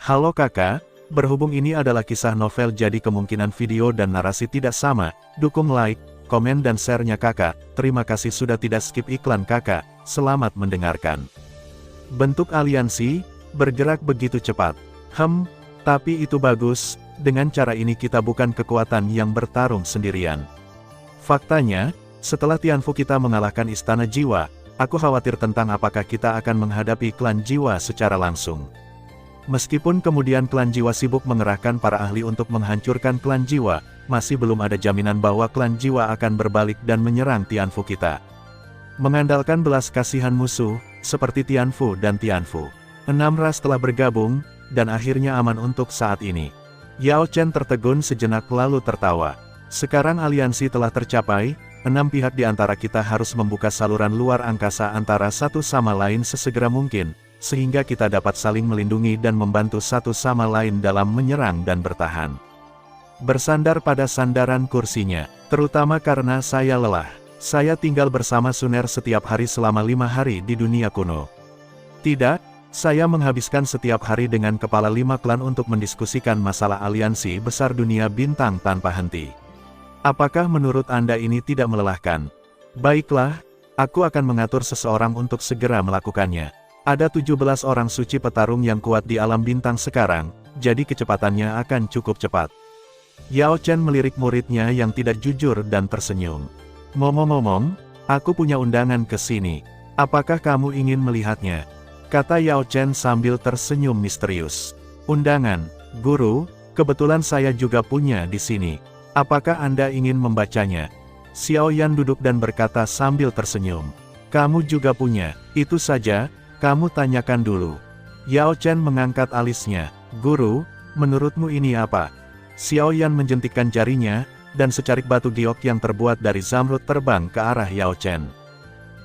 Halo kakak, berhubung ini adalah kisah novel jadi kemungkinan video dan narasi tidak sama, dukung like, komen dan share-nya kakak, terima kasih sudah tidak skip iklan kakak, selamat mendengarkan. Bentuk aliansi, bergerak begitu cepat. Tapi itu bagus, dengan cara ini kita bukan kekuatan yang bertarung sendirian. Faktanya, setelah Tianfu kita mengalahkan Istana Jiwa, aku khawatir tentang apakah kita akan menghadapi klan Jiwa secara langsung. Meskipun kemudian klan Jiwa sibuk mengerahkan para ahli untuk menghancurkan klan Jiwa, masih belum ada jaminan bahwa klan Jiwa akan berbalik dan menyerang Tianfu kita. Mengandalkan belas kasihan musuh, seperti Tianfu dan Tianfu. 6 ras telah bergabung, dan akhirnya aman untuk saat ini. Yao Chen tertegun sejenak lalu tertawa. Sekarang aliansi telah tercapai, 6 pihak di antara kita harus membuka saluran luar angkasa antara satu sama lain sesegera mungkin, sehingga kita dapat saling melindungi dan membantu satu sama lain dalam menyerang dan bertahan. Bersandar pada sandaran kursinya, terutama karena saya lelah. Saya tinggal bersama Suner setiap hari selama 5 hari di dunia kuno. Tidak, saya menghabiskan setiap hari dengan kepala 5 klan untuk mendiskusikan masalah aliansi besar dunia bintang tanpa henti. Apakah menurut Anda ini tidak melelahkan? Baiklah, aku akan mengatur seseorang untuk segera melakukannya. Ada 17 orang suci petarung yang kuat di alam bintang sekarang, jadi kecepatannya akan cukup cepat. Yao Chen melirik muridnya yang tidak jujur dan tersenyum. Ngomong-ngomong, aku punya undangan ke sini. Apakah kamu ingin melihatnya? Kata Yao Chen sambil tersenyum misterius. Undangan, guru, kebetulan saya juga punya di sini. Apakah Anda ingin membacanya? Xiao Yan duduk dan berkata sambil tersenyum. Kamu juga punya, itu saja. Kamu tanyakan dulu. Yao Chen mengangkat alisnya. Guru, menurutmu ini apa? Xiao Yan menjentikkan jarinya, dan secarik batu giok yang terbuat dari zamrud terbang ke arah Yao Chen.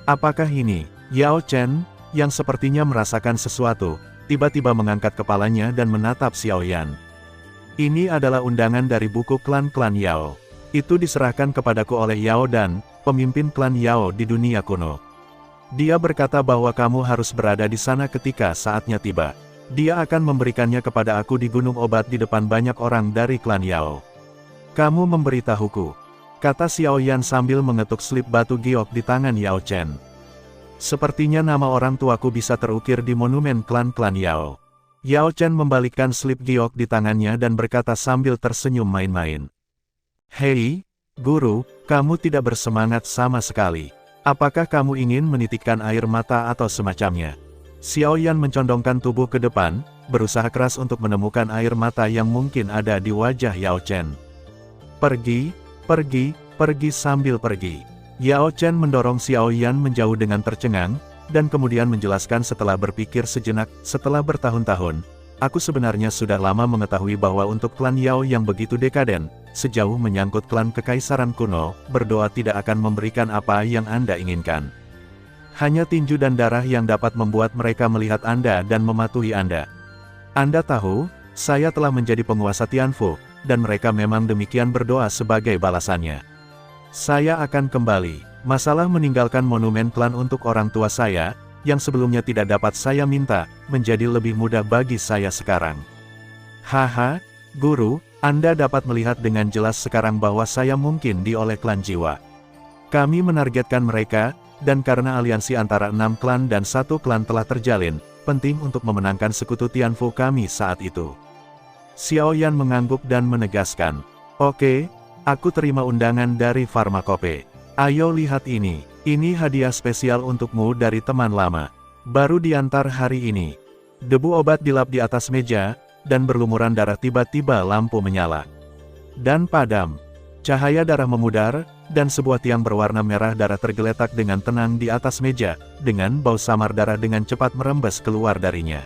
Apakah ini? Yao Chen, yang sepertinya merasakan sesuatu, tiba-tiba mengangkat kepalanya dan menatap Xiao Yan. Ini adalah undangan dari buku klan-klan Yao. Itu diserahkan kepadaku oleh Yao Dan, pemimpin klan Yao di dunia kuno. Dia berkata bahwa kamu harus berada di sana ketika saatnya tiba. Dia akan memberikannya kepada aku di Gunung Obat di depan banyak orang dari klan Yao. Kamu memberitahuku, kata Xiao Yan sambil mengetuk slip batu giok di tangan Yao Chen. Sepertinya nama orang tuaku bisa terukir di monumen klan-klan Yao. Yao Chen membalikkan slip giok di tangannya dan berkata sambil tersenyum main-main. Hei, guru, kamu tidak bersemangat sama sekali. Apakah kamu ingin menitikkan air mata atau semacamnya? Xiao Yan mencondongkan tubuh ke depan, berusaha keras untuk menemukan air mata yang mungkin ada di wajah Yao Chen. Pergi, pergi, pergi sambil pergi. Yao Chen mendorong Xiao Yan menjauh dengan tercengang, dan kemudian menjelaskan setelah berpikir sejenak, setelah bertahun-tahun. Aku sebenarnya sudah lama mengetahui bahwa untuk klan Yao yang begitu dekaden, sejauh menyangkut klan kekaisaran kuno, berdoa tidak akan memberikan apa yang Anda inginkan. Hanya tinju dan darah yang dapat membuat mereka melihat Anda dan mematuhi Anda. Anda tahu, saya telah menjadi penguasa Tianfu, dan mereka memang demikian berdoa sebagai balasannya. Saya akan kembali. Masalah meninggalkan monumen klan untuk orang tua saya, yang sebelumnya tidak dapat saya minta, menjadi lebih mudah bagi saya sekarang. Haha, guru, Anda dapat melihat dengan jelas sekarang bahwa saya mungkin oleh klan Jiwa. Kami menargetkan mereka, dan karena aliansi antara 6 klan dan 1 klan telah terjalin, penting untuk memenangkan sekutu Tianfu kami saat itu. Xiao Yan mengangguk dan menegaskan. Oke, aku terima undangan dari Pharmacope. Ayo lihat ini hadiah spesial untukmu dari teman lama. Baru diantar hari ini. Debu obat dilap di atas meja, dan berlumuran darah tiba-tiba lampu menyala. Dan padam. Cahaya darah memudar, dan sebuah tiang berwarna merah darah tergeletak dengan tenang di atas meja, dengan bau samar darah dengan cepat merembes keluar darinya.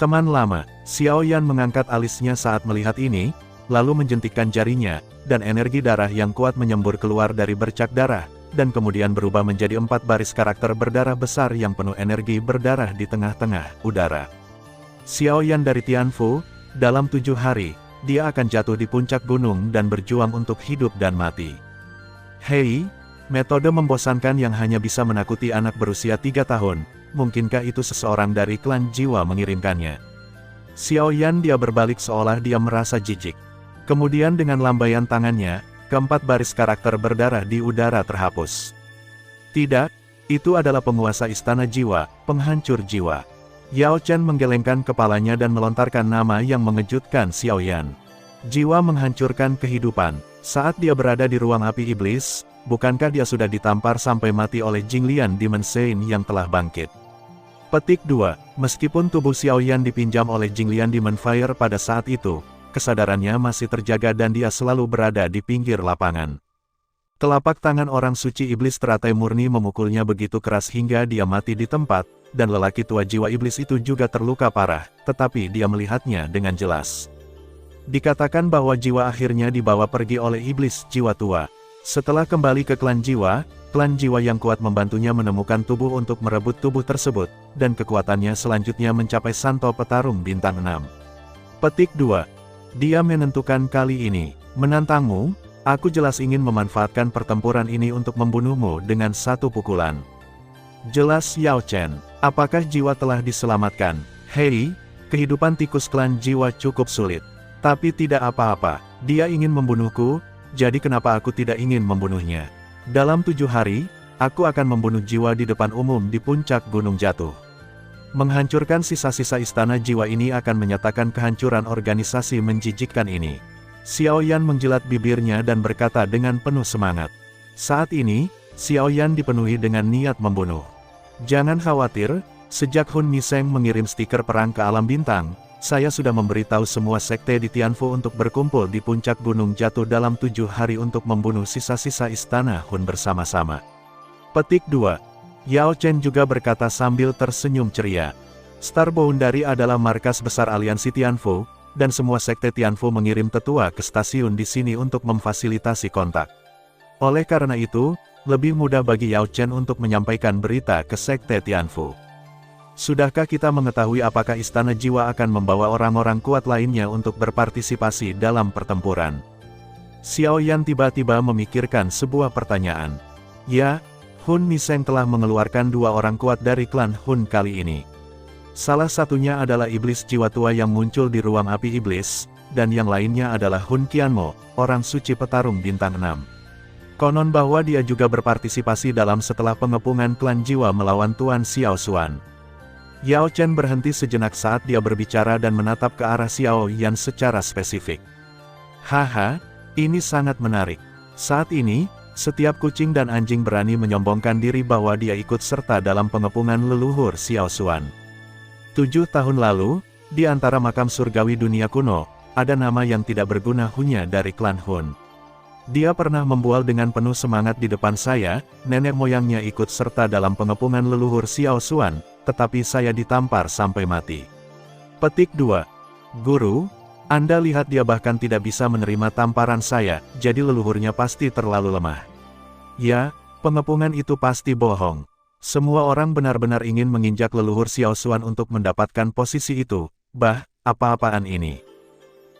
Teman lama, Xiao Yan mengangkat alisnya saat melihat ini, lalu menjentikkan jarinya, dan energi darah yang kuat menyembur keluar dari bercak darah, dan kemudian berubah menjadi 4 baris karakter berdarah besar yang penuh energi berdarah di tengah-tengah udara. Xiao Yan dari Tianfu, dalam 7 hari, dia akan jatuh di puncak gunung dan berjuang untuk hidup dan mati. Hei, metode membosankan yang hanya bisa menakuti anak berusia 3 tahun, mungkinkah itu seseorang dari klan Jiwa mengirimkannya? Xiao Yan dia berbalik seolah dia merasa jijik. Kemudian dengan lambaian tangannya, keempat baris karakter berdarah di udara terhapus. Tidak, itu adalah penguasa istana jiwa, penghancur jiwa. Yao Chen menggelengkan kepalanya dan melontarkan nama yang mengejutkan Xiao Yan. Jiwa menghancurkan kehidupan. Saat dia berada di ruang api iblis, bukankah dia sudah ditampar sampai mati oleh Jinglian Demon Sein yang telah bangkit? Petik 2. Meskipun tubuh Xiao Yan dipinjam oleh Jinglian Demon Fire pada saat itu, kesadarannya masih terjaga dan dia selalu berada di pinggir lapangan. Telapak tangan orang suci iblis teratai murni memukulnya begitu keras hingga dia mati di tempat, dan lelaki tua jiwa iblis itu juga terluka parah, tetapi dia melihatnya dengan jelas. Dikatakan bahwa jiwa akhirnya dibawa pergi oleh iblis jiwa tua. Setelah kembali ke klan jiwa yang kuat membantunya menemukan tubuh untuk merebut tubuh tersebut, dan kekuatannya selanjutnya mencapai Santo Petarung Bintang 6. Petik 2. Dia menentukan kali ini, menantangmu, aku jelas ingin memanfaatkan pertempuran ini untuk membunuhmu dengan satu pukulan. Jelas Yao Chen, apakah jiwa telah diselamatkan? Hei, kehidupan tikus klan jiwa cukup sulit. Tapi tidak apa-apa, dia ingin membunuhku, jadi kenapa aku tidak ingin membunuhnya? Dalam 7 hari, aku akan membunuh jiwa di depan umum di puncak Gunung Jatuh. Menghancurkan sisa-sisa istana jiwa ini akan menyatakan kehancuran organisasi menjijikkan ini. Xiao Yan menjilat bibirnya dan berkata dengan penuh semangat. Saat ini, Xiao Yan dipenuhi dengan niat membunuh. Jangan khawatir, sejak Hun Miseng mengirim stiker perang ke alam bintang, saya sudah memberitahu semua sekte di Tianfu untuk berkumpul di puncak Gunung Jatuh dalam 7 hari untuk membunuh sisa-sisa istana Hun bersama-sama. Petik 2. Yao Chen juga berkata sambil tersenyum ceria. Star Boundary adalah markas besar aliansi Tianfu, dan semua sekte Tianfu mengirim tetua ke stasiun di sini untuk memfasilitasi kontak. Oleh karena itu, lebih mudah bagi Yao Chen untuk menyampaikan berita ke sekte Tianfu. Sudahkah kita mengetahui apakah istana jiwa akan membawa orang-orang kuat lainnya untuk berpartisipasi dalam pertempuran? Xiao Yan tiba-tiba memikirkan sebuah pertanyaan. Ya, Hun Miseng telah mengeluarkan 2 orang kuat dari klan Hun kali ini. Salah satunya adalah iblis jiwa tua yang muncul di ruang api iblis, dan yang lainnya adalah Hun Qianmo, orang suci petarung bintang 6. Konon bahwa dia juga berpartisipasi dalam setelah pengepungan klan jiwa melawan Tuan Xiao Xuan. Yao Chen berhenti sejenak saat dia berbicara dan menatap ke arah Xiao Yan secara spesifik. Haha, ini sangat menarik. Saat ini, setiap kucing dan anjing berani menyombongkan diri bahwa dia ikut serta dalam pengepungan leluhur Xiao Xuan. 7 tahun lalu, di antara makam surgawi dunia kuno, ada nama yang tidak berguna Hunya dari klan Hun. Dia pernah membual dengan penuh semangat di depan saya, nenek moyangnya ikut serta dalam pengepungan leluhur Xiao Xuan, tetapi saya ditampar sampai mati. Petik 2. Guru, Anda lihat dia bahkan tidak bisa menerima tamparan saya, jadi leluhurnya pasti terlalu lemah. Ya, pengepungan itu pasti bohong. Semua orang benar-benar ingin menginjak leluhur Xiao Xuan untuk mendapatkan posisi itu. Apa-apaan ini?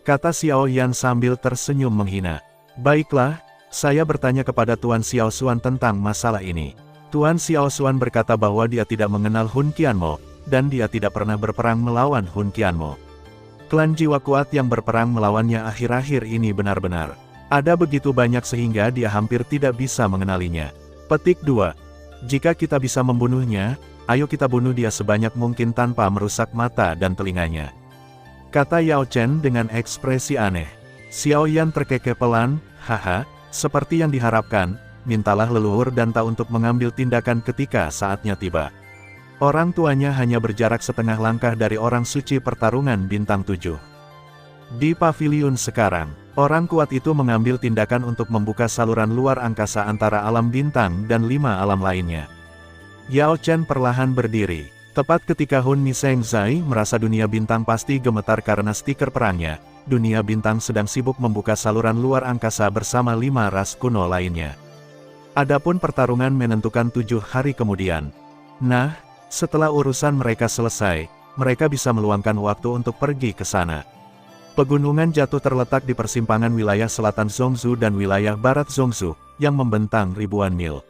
Kata Xiao Yan sambil tersenyum menghina. Baiklah, saya bertanya kepada Tuan Xiao Xuan tentang masalah ini. Tuan Xiao Xuan berkata bahwa dia tidak mengenal Hun Qianmo, dan dia tidak pernah berperang melawan Hun Qianmo. Klan jiwa kuat yang berperang melawannya akhir-akhir ini benar-benar ada begitu banyak sehingga dia hampir tidak bisa mengenalinya. Petik 2. Jika kita bisa membunuhnya, ayo kita bunuh dia sebanyak mungkin tanpa merusak mata dan telinganya. Kata Yao Chen dengan ekspresi aneh. Xiao Yan terkekeh pelan, haha, seperti yang diharapkan, mintalah leluhur Danta untuk mengambil tindakan ketika saatnya tiba. Orang tuanya hanya berjarak setengah langkah dari orang suci pertarungan bintang 7. Di paviliun sekarang, orang kuat itu mengambil tindakan untuk membuka saluran luar angkasa antara alam bintang dan 5 alam lainnya. Yao Chen perlahan berdiri. Tepat ketika Hun Miseng Zai merasa dunia bintang pasti gemetar karena stiker perangnya, dunia bintang sedang sibuk membuka saluran luar angkasa bersama 5 ras kuno lainnya. Adapun pertarungan menentukan 7 hari kemudian. Nah, setelah urusan mereka selesai, mereka bisa meluangkan waktu untuk pergi ke sana. Pegunungan Jatuh terletak di persimpangan wilayah selatan Zhongzhou dan wilayah barat Zhongzhou, yang membentang ribuan mil.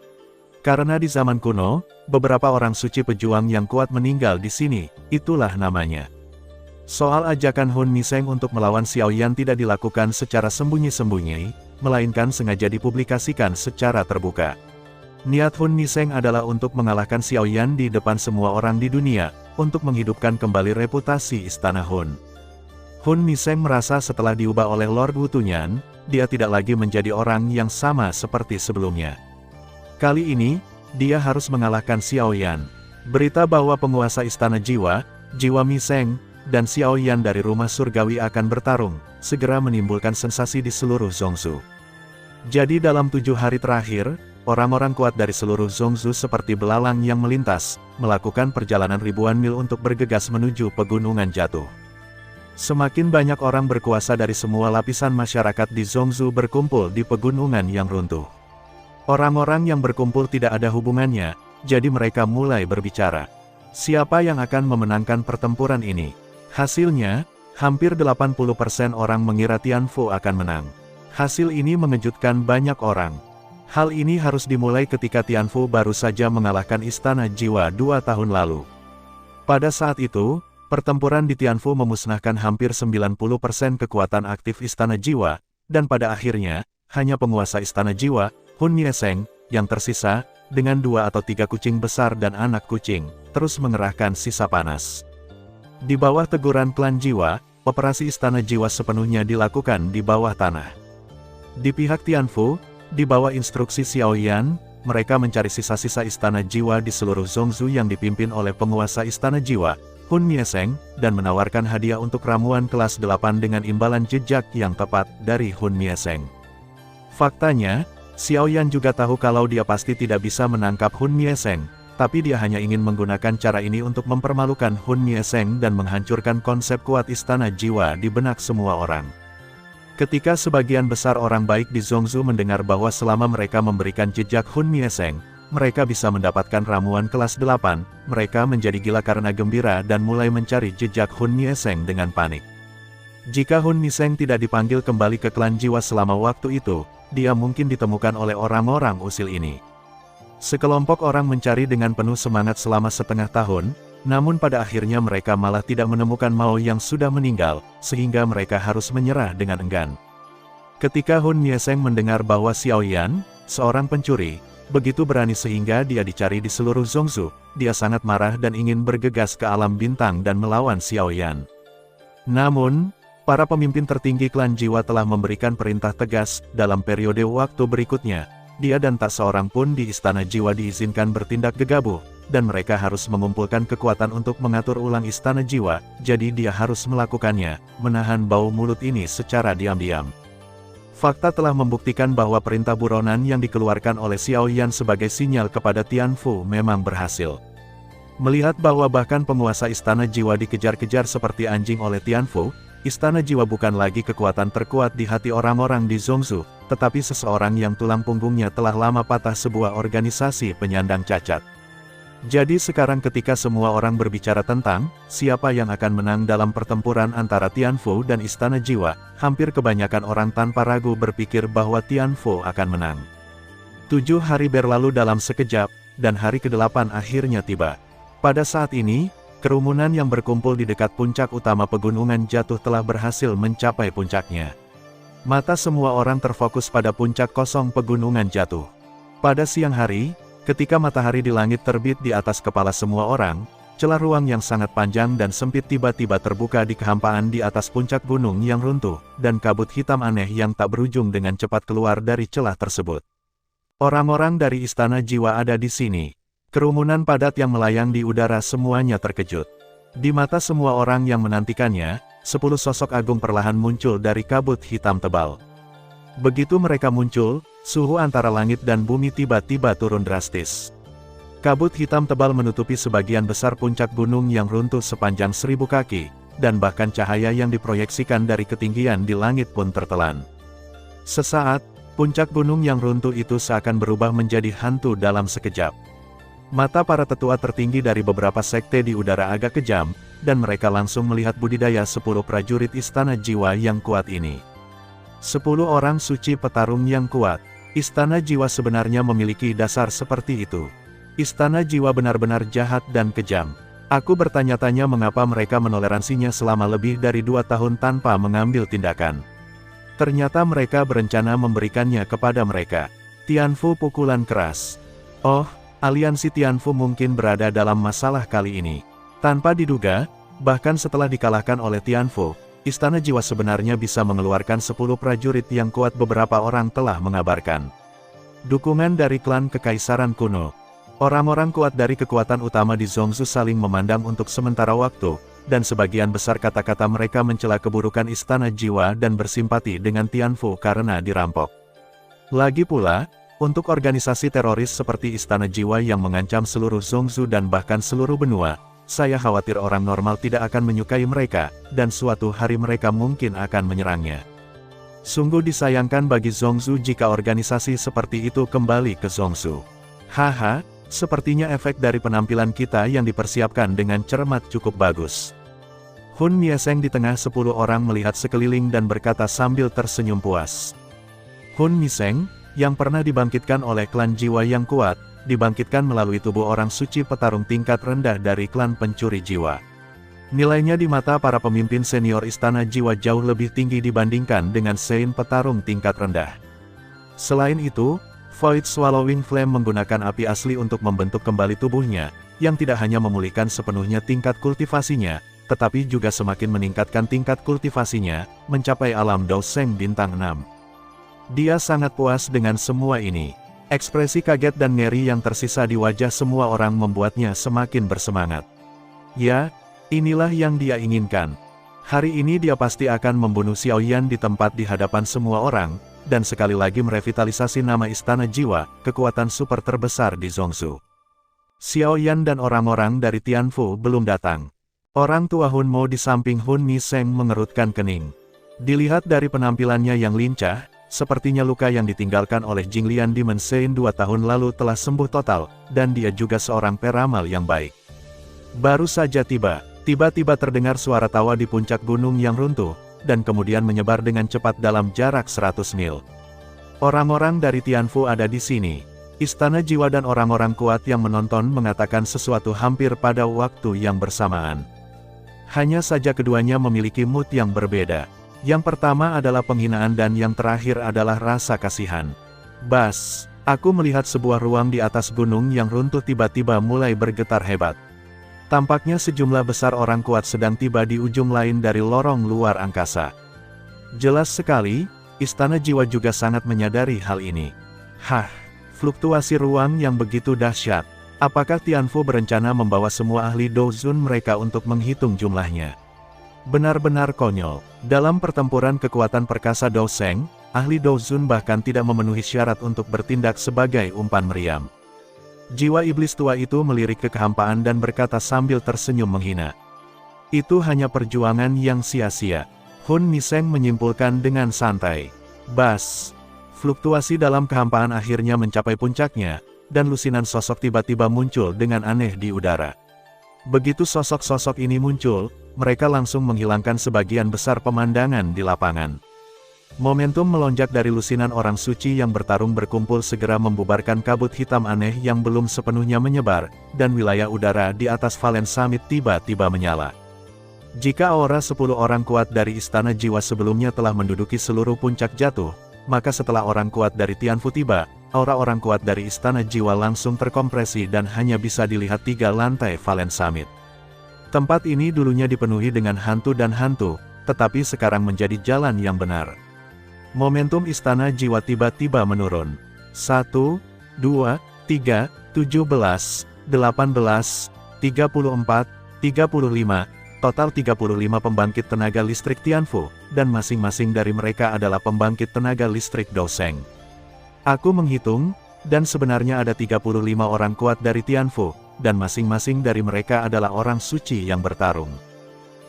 Karena di zaman kuno, beberapa orang suci pejuang yang kuat meninggal di sini, itulah namanya. Soal ajakan Hun Niseng untuk melawan Xiao Yan tidak dilakukan secara sembunyi-sembunyi, melainkan sengaja dipublikasikan secara terbuka. Niat Hun Niseng adalah untuk mengalahkan Xiao Yan di depan semua orang di dunia, untuk menghidupkan kembali reputasi Istana Hun. Hun Niseng merasa setelah diubah oleh Lord Wu Tunyan, dia tidak lagi menjadi orang yang sama seperti sebelumnya. Kali ini, dia harus mengalahkan Xiao Yan. Berita bahwa penguasa Istana Jiwa, Jiwa Miseng, dan Xiao Yan dari rumah surgawi akan bertarung, segera menimbulkan sensasi di seluruh Zhongzhou. Jadi dalam 7 hari terakhir, orang-orang kuat dari seluruh Zhongzhou seperti belalang yang melintas, melakukan perjalanan ribuan mil untuk bergegas menuju Pegunungan Jatuh. Semakin banyak orang berkuasa dari semua lapisan masyarakat di Zhongzhou berkumpul di pegunungan yang runtuh. Orang-orang yang berkumpul tidak ada hubungannya, jadi mereka mulai berbicara. Siapa yang akan memenangkan pertempuran ini? Hasilnya, hampir 80% orang mengira Tianfu akan menang. Hasil ini mengejutkan banyak orang. Hal ini harus dimulai ketika Tianfu baru saja mengalahkan Istana Jiwa 2 tahun lalu. Pada saat itu, pertempuran di Tianfu memusnahkan hampir 90% kekuatan aktif Istana Jiwa, dan pada akhirnya, hanya penguasa Istana Jiwa, Hun Niseng, yang tersisa, dengan 2 atau 3 kucing besar dan anak kucing, terus mengerahkan sisa panas. Di bawah teguran klan Jiwa, operasi Istana Jiwa sepenuhnya dilakukan di bawah tanah. Di pihak Tianfu, di bawah instruksi Xiao Yan, mereka mencari sisa-sisa Istana Jiwa di seluruh Zhongzhou yang dipimpin oleh penguasa Istana Jiwa, Hun Niseng, dan menawarkan hadiah untuk ramuan kelas 8 dengan imbalan jejak yang tepat dari Hun Niseng. Faktanya, Xiao Yan juga tahu kalau dia pasti tidak bisa menangkap Hun Niseng, tapi dia hanya ingin menggunakan cara ini untuk mempermalukan Hun Niseng dan menghancurkan konsep kuat Istana Jiwa di benak semua orang. Ketika sebagian besar orang baik di Zhongzhou mendengar bahwa selama mereka memberikan jejak Hun Niseng, mereka bisa mendapatkan ramuan kelas 8, mereka menjadi gila karena gembira dan mulai mencari jejak Hun Niseng dengan panik. Jika Hun Niseng tidak dipanggil kembali ke klan Jiwa selama waktu itu, dia mungkin ditemukan oleh orang-orang usil ini. Sekelompok orang mencari dengan penuh semangat selama setengah tahun, namun pada akhirnya mereka malah tidak menemukan Mao yang sudah meninggal, sehingga mereka harus menyerah dengan enggan. Ketika Hun Niseng mendengar bahwa Xiao Yan, seorang pencuri, begitu berani sehingga dia dicari di seluruh Zhongzhou, dia sangat marah dan ingin bergegas ke alam bintang dan melawan Xiao Yan. Namun, para pemimpin tertinggi klan Jiwa telah memberikan perintah tegas, dalam periode waktu berikutnya, dia dan tak seorang pun di Istana Jiwa diizinkan bertindak gegabah, dan mereka harus mengumpulkan kekuatan untuk mengatur ulang Istana Jiwa, jadi dia harus melakukannya, menahan bau mulut ini secara diam-diam. Fakta telah membuktikan bahwa perintah buronan yang dikeluarkan oleh Xiao Yan sebagai sinyal kepada Tianfu memang berhasil. Melihat bahwa bahkan penguasa Istana Jiwa dikejar-kejar seperti anjing oleh Tianfu, Istana Jiwa bukan lagi kekuatan terkuat di hati orang-orang di Zhongzhou, tetapi seseorang yang tulang punggungnya telah lama patah, sebuah organisasi penyandang cacat. Jadi sekarang ketika semua orang berbicara tentang siapa yang akan menang dalam pertempuran antara Tianfu dan Istana Jiwa, hampir kebanyakan orang tanpa ragu berpikir bahwa Tianfu akan menang. 7 hari berlalu dalam sekejap, dan hari ke-8 akhirnya tiba. Pada saat ini, kerumunan yang berkumpul di dekat puncak utama Pegunungan Jatuh telah berhasil mencapai puncaknya. Mata semua orang terfokus pada puncak kosong Pegunungan Jatuh. Pada siang hari, ketika matahari di langit terbit di atas kepala semua orang, celah ruang yang sangat panjang dan sempit tiba-tiba terbuka di kehampaan di atas puncak gunung yang runtuh, dan kabut hitam aneh yang tak berujung dengan cepat keluar dari celah tersebut. Orang-orang dari Istana Jiwa ada di sini. Kerumunan padat yang melayang di udara semuanya terkejut. Di mata semua orang yang menantikannya, 10 sosok agung perlahan muncul dari kabut hitam tebal. Begitu mereka muncul, suhu antara langit dan bumi tiba-tiba turun drastis. Kabut hitam tebal menutupi sebagian besar puncak gunung yang runtuh sepanjang 1000 kaki, dan bahkan cahaya yang diproyeksikan dari ketinggian di langit pun tertelan. Sesaat, puncak gunung yang runtuh itu seakan berubah menjadi hantu dalam sekejap. Mata para tetua tertinggi dari beberapa sekte di udara agak kejam, dan mereka langsung melihat budidaya 10 prajurit Istana Jiwa yang kuat ini. 10 orang suci petarung yang kuat. Istana Jiwa sebenarnya memiliki dasar seperti itu. Istana Jiwa benar-benar jahat dan kejam. Aku bertanya-tanya mengapa mereka menoleransinya selama lebih dari 2 tahun tanpa mengambil tindakan. Ternyata mereka berencana memberikannya kepada mereka. Tianfu pukulan keras. Oh, aliansi Tianfu mungkin berada dalam masalah kali ini. Tanpa diduga, bahkan setelah dikalahkan oleh Tianfu, Istana Jiwa sebenarnya bisa mengeluarkan 10 prajurit yang kuat. Beberapa orang telah mengabarkan dukungan dari klan Kekaisaran Kuno. Orang-orang kuat dari kekuatan utama di Zhongzhou saling memandang untuk sementara waktu, dan sebagian besar kata-kata mereka mencela keburukan Istana Jiwa dan bersimpati dengan Tianfu karena dirampok. Lagi pula, untuk organisasi teroris seperti Istana Jiwa yang mengancam seluruh Zhongzhou dan bahkan seluruh benua, saya khawatir orang normal tidak akan menyukai mereka, dan suatu hari mereka mungkin akan menyerangnya. Sungguh disayangkan bagi Zhongzhou jika organisasi seperti itu kembali ke Zhongzhou. Haha. Sepertinya efek dari penampilan kita yang dipersiapkan dengan cermat cukup bagus. Hun Mieseng di tengah 10 orang melihat sekeliling dan berkata sambil tersenyum puas. Hun Mieseng, yang pernah dibangkitkan oleh klan jiwa yang kuat, dibangkitkan melalui tubuh orang suci petarung tingkat rendah dari klan pencuri jiwa. Nilainya di mata para pemimpin senior Istana Jiwa jauh lebih tinggi dibandingkan dengan Sein petarung tingkat rendah. Selain itu, Void Swallowing Flame menggunakan api asli untuk membentuk kembali tubuhnya, yang tidak hanya memulihkan sepenuhnya tingkat kultivasinya, tetapi juga semakin meningkatkan tingkat kultivasinya, mencapai alam Doseng bintang 6. Dia sangat puas dengan semua ini. Ekspresi kaget dan ngeri yang tersisa di wajah semua orang membuatnya semakin bersemangat. Ya, inilah yang dia inginkan. Hari ini dia pasti akan membunuh Xiao Yan di tempat di hadapan semua orang, dan sekali lagi merevitalisasi nama Istana Jiwa, kekuatan super terbesar di Zhongzhou. Xiao Yan dan orang-orang dari Tianfu belum datang. Orang tua Hun Mo di samping Hun Mieseng mengerutkan kening. Dilihat dari penampilannya yang lincah, sepertinya luka yang ditinggalkan oleh Jinglian Demon Sein 2 tahun lalu telah sembuh total, dan dia juga seorang peramal yang baik. Baru saja tiba-tiba terdengar suara tawa di puncak gunung yang runtuh, dan kemudian menyebar dengan cepat dalam jarak 100 mil. Orang-orang dari Tianfu ada di sini. Istana Jiwa dan orang-orang kuat yang menonton mengatakan sesuatu hampir pada waktu yang bersamaan. Hanya saja keduanya memiliki mood yang berbeda. Yang pertama adalah penghinaan dan yang terakhir adalah rasa kasihan. Bas, aku melihat sebuah ruang di atas gunung yang runtuh tiba-tiba mulai bergetar hebat. Tampaknya sejumlah besar orang kuat sedang tiba di ujung lain dari lorong luar angkasa. Jelas sekali, Istana Jiwa juga sangat menyadari hal ini. Hah, fluktuasi ruang yang begitu dahsyat. Apakah Tianfu berencana membawa semua ahli Dozun mereka untuk menghitung jumlahnya? Benar-benar konyol. Dalam pertempuran kekuatan perkasa Doseng, ahli Dozun bahkan tidak memenuhi syarat untuk bertindak sebagai umpan meriam. Jiwa iblis tua itu melirik ke kehampaan dan berkata sambil tersenyum menghina. Itu hanya perjuangan yang sia-sia. Hun Mieseng menyimpulkan dengan santai. Bas. Fluktuasi dalam kehampaan akhirnya mencapai puncaknya, dan lusinan sosok tiba-tiba muncul dengan aneh di udara. Begitu sosok-sosok ini muncul, mereka langsung menghilangkan sebagian besar pemandangan di lapangan. Momentum melonjak dari lusinan orang suci yang bertarung berkumpul segera membubarkan kabut hitam aneh yang belum sepenuhnya menyebar, dan wilayah udara di atas Valen Summit tiba-tiba menyala. Jika aura 10 orang kuat dari Istana Jiwa sebelumnya telah menduduki seluruh puncak jatuh, maka setelah orang kuat dari Tianfu tiba, aura orang kuat dari Istana Jiwa langsung terkompresi dan hanya bisa dilihat 3 lantai Valen Summit. Tempat ini dulunya dipenuhi dengan hantu dan hantu, tetapi sekarang menjadi jalan yang benar. Momentum Istana Jiwa tiba-tiba menurun. 1, 2, 3, 17, 18, 34, 35, total 35 pembangkit tenaga listrik Tianfu, dan masing-masing dari mereka adalah pembangkit tenaga listrik Doseng. Aku menghitung, dan sebenarnya ada 35 orang kuat dari Tianfu, dan masing-masing dari mereka adalah orang suci yang bertarung.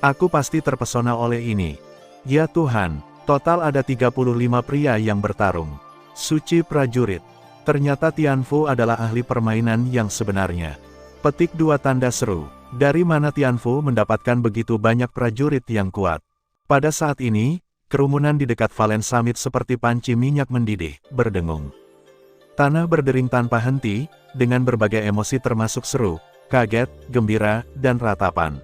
Aku pasti terpesona oleh ini. Ya Tuhan! Total ada 35 pria yang bertarung. Suci prajurit. Ternyata Tianfu adalah ahli permainan yang sebenarnya. Petik 2 tanda seru. Dari mana Tianfu mendapatkan begitu banyak prajurit yang kuat? Pada saat ini, kerumunan di dekat Valen Summit seperti panci minyak mendidih, berdengung. Tanah berdering tanpa henti, dengan berbagai emosi termasuk seru, kaget, gembira, dan ratapan.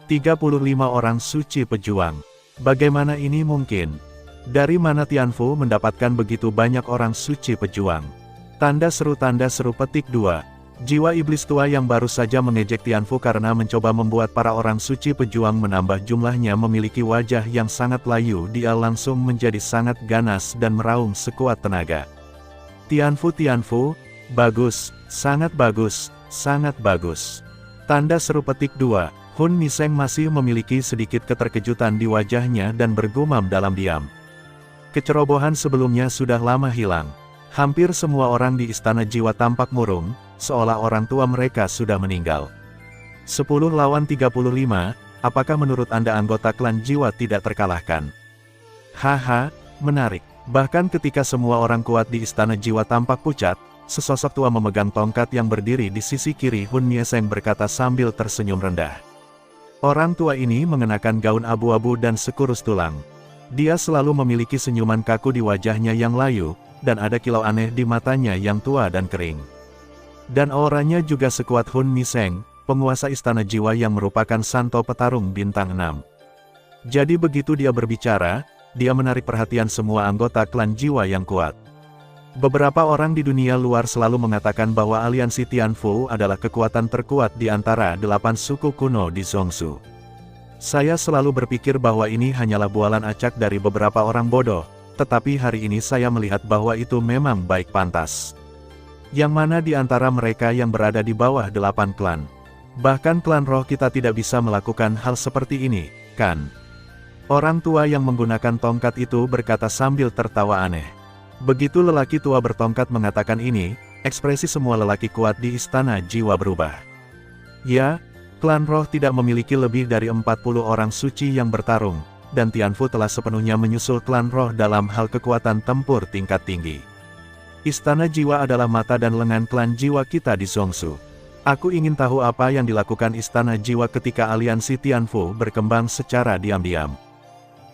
35 orang suci pejuang. Bagaimana ini mungkin? Dari mana Tianfu mendapatkan begitu banyak orang suci pejuang? Tanda seru petik 2. Jiwa iblis tua yang baru saja mengejek Tianfu karena mencoba membuat para orang suci pejuang menambah jumlahnya memiliki wajah yang sangat layu. Dia langsung menjadi sangat ganas dan meraung sekuat tenaga. Tianfu, bagus, sangat bagus, sangat bagus. Tanda seru petik 2. Hun Niseng masih memiliki sedikit keterkejutan di wajahnya dan bergumam dalam diam. Kecerobohan sebelumnya sudah lama hilang. Hampir semua orang di istana jiwa tampak murung, seolah orang tua mereka sudah meninggal. 10 lawan 35, apakah menurut Anda anggota klan jiwa tidak terkalahkan? Haha, menarik. Bahkan ketika semua orang kuat di istana jiwa tampak pucat, sesosok tua memegang tongkat yang berdiri di sisi kiri Hun Niseng berkata sambil tersenyum rendah. Orang tua ini mengenakan gaun abu-abu dan sekurus tulang. Dia selalu memiliki senyuman kaku di wajahnya yang layu, dan ada kilau aneh di matanya yang tua dan kering. Dan auranya juga sekuat Hun Niseng, penguasa istana jiwa yang merupakan santo petarung bintang 6. Jadi begitu dia berbicara, dia menarik perhatian semua anggota klan jiwa yang kuat. Beberapa orang di dunia luar selalu mengatakan bahwa aliansi Tianfu adalah kekuatan terkuat di antara 8 suku kuno di Zhongshu. Saya selalu berpikir bahwa ini hanyalah bualan acak dari beberapa orang bodoh, tetapi hari ini saya melihat bahwa itu memang baik pantas. Yang mana di antara mereka yang berada di bawah 8 klan? Bahkan klan roh kita tidak bisa melakukan hal seperti ini, kan? Orang tua yang menggunakan tongkat itu berkata sambil tertawa aneh. Begitu lelaki tua bertongkat mengatakan ini, ekspresi semua lelaki kuat di istana jiwa berubah. Ya, klan roh tidak memiliki lebih dari 40 orang suci yang bertarung, dan Tianfu telah sepenuhnya menyusul klan roh dalam hal kekuatan tempur tingkat tinggi. Istana jiwa adalah mata dan lengan klan jiwa kita di Zhongshu. Aku ingin tahu apa yang dilakukan istana jiwa ketika aliansi Tianfu berkembang secara diam-diam.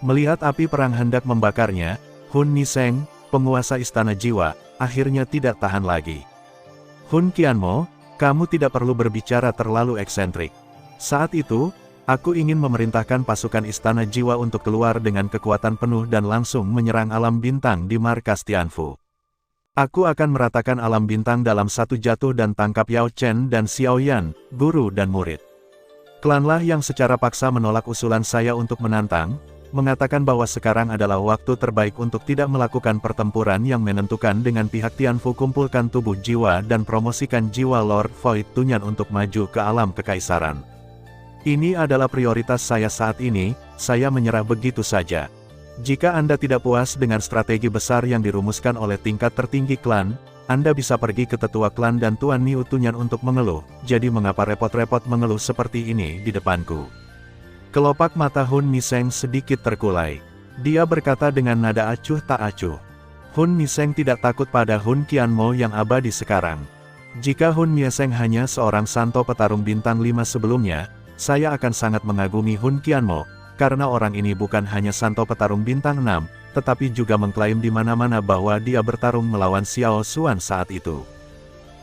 Melihat api perang hendak membakarnya, Hun Niseng, penguasa istana jiwa, akhirnya tidak tahan lagi. Hun Qianmo, kamu tidak perlu berbicara terlalu eksentrik. Saat itu, aku ingin memerintahkan pasukan istana jiwa untuk keluar dengan kekuatan penuh dan langsung menyerang alam bintang di markas Tianfu. Aku akan meratakan alam bintang dalam satu jatuh dan tangkap Yao Chen dan Xiao Yan, guru dan murid. Klanlah yang secara paksa menolak usulan saya untuk menantang, mengatakan bahwa sekarang adalah waktu terbaik untuk tidak melakukan pertempuran yang menentukan dengan pihak Tianfu. Kumpulkan tubuh jiwa dan promosikan jiwa Lord Void Tunyan untuk maju ke alam kekaisaran. Ini adalah prioritas saya saat ini, saya menyerah begitu saja. Jika Anda tidak puas dengan strategi besar yang dirumuskan oleh tingkat tertinggi klan, Anda bisa pergi ke tetua klan dan Tuan Niu Tunyan untuk mengeluh, jadi mengapa repot-repot mengeluh seperti ini di depanku? Kelopak mata Hun Niseng sedikit terkulai. Dia berkata dengan nada acuh tak acuh. Hun Niseng tidak takut pada Hun Qianmo yang abadi sekarang. Jika Hun Niseng hanya seorang santo petarung bintang 5 sebelumnya, saya akan sangat mengagumi Hun Qianmo, karena orang ini bukan hanya santo petarung bintang 6, tetapi juga mengklaim di mana-mana bahwa dia bertarung melawan Xiao Xuan saat itu.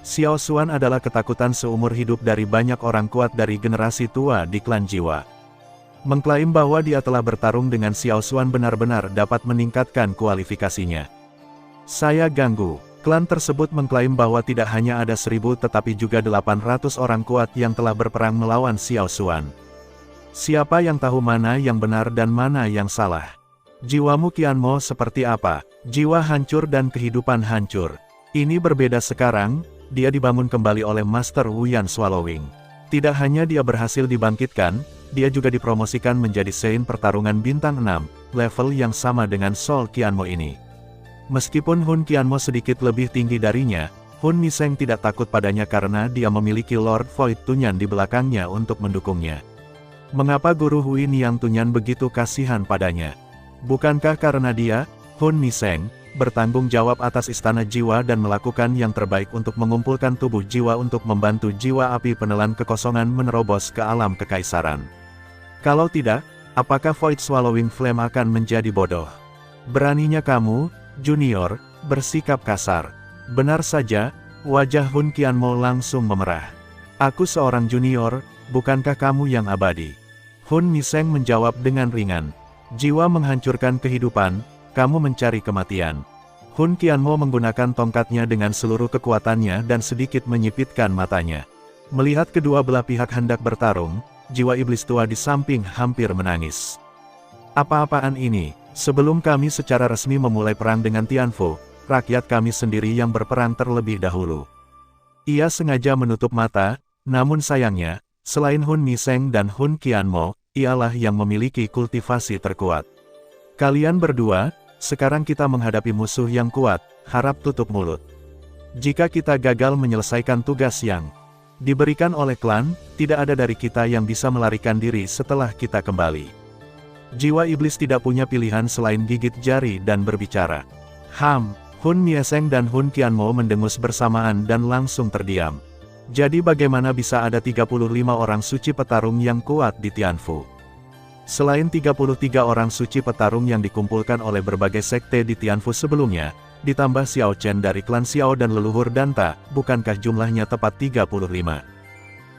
Xiao Xuan adalah ketakutan seumur hidup dari banyak orang kuat dari generasi tua di klan jiwa. Mengklaim bahwa dia telah bertarung dengan Xiao Xuan benar-benar dapat meningkatkan kualifikasinya. Saya ganggu. Klan tersebut mengklaim bahwa tidak hanya ada 1000 tetapi juga 800 orang kuat yang telah berperang melawan Xiao Xuan. Siapa yang tahu mana yang benar dan mana yang salah? Jiwamu Qianmo seperti apa? Jiwa hancur dan kehidupan hancur. Ini berbeda sekarang, dia dibangun kembali oleh Master Wu Yan Swallowing. Tidak hanya dia berhasil dibangkitkan, dia juga dipromosikan menjadi Sein pertarungan bintang 6, level yang sama dengan Sol Qianmo ini. Meskipun Hun Qianmo sedikit lebih tinggi darinya, Hun Niseng tidak takut padanya karena dia memiliki Lord Void Tunyan di belakangnya untuk mendukungnya. Mengapa Guru Hui Niang Tunyan begitu kasihan padanya? Bukankah karena dia, Hun Niseng, bertanggung jawab atas istana jiwa dan melakukan yang terbaik untuk mengumpulkan tubuh jiwa untuk membantu jiwa api penelan kekosongan menerobos ke alam kekaisaran? Kalau tidak, apakah Void Swallowing Flame akan menjadi bodoh? Beraninya kamu, Junior, bersikap kasar. Benar saja, wajah Hun Qianmo langsung memerah. Aku seorang junior, bukankah kamu yang abadi? Hun Miseng menjawab dengan ringan. Jiwa menghancurkan kehidupan, kamu mencari kematian. Hun Qianmo menggunakan tongkatnya dengan seluruh kekuatannya dan sedikit menyipitkan matanya. Melihat kedua belah pihak hendak bertarung, jiwa iblis tua di samping hampir menangis. Apa-apaan ini? Sebelum kami secara resmi memulai perang dengan Tianfu, rakyat kami sendiri yang berperang terlebih dahulu. Ia sengaja menutup mata, namun sayangnya, selain Hun Miseng dan Hun Qianmo, ialah yang memiliki kultivasi terkuat. Kalian berdua, sekarang kita menghadapi musuh yang kuat, harap tutup mulut. Jika kita gagal menyelesaikan tugas yang diberikan oleh klan, tidak ada dari kita yang bisa melarikan diri setelah kita kembali. Jiwa iblis tidak punya pilihan selain gigit jari dan berbicara. Hun Mieseng dan Hun Qianmo mendengus bersamaan dan langsung terdiam. Jadi bagaimana bisa ada 35 orang suci petarung yang kuat di Tianfu? Selain 33 orang suci petarung yang dikumpulkan oleh berbagai sekte di Tianfu sebelumnya, ditambah Xiao Chen dari klan Xiao dan leluhur Danta, bukankah jumlahnya tepat 35?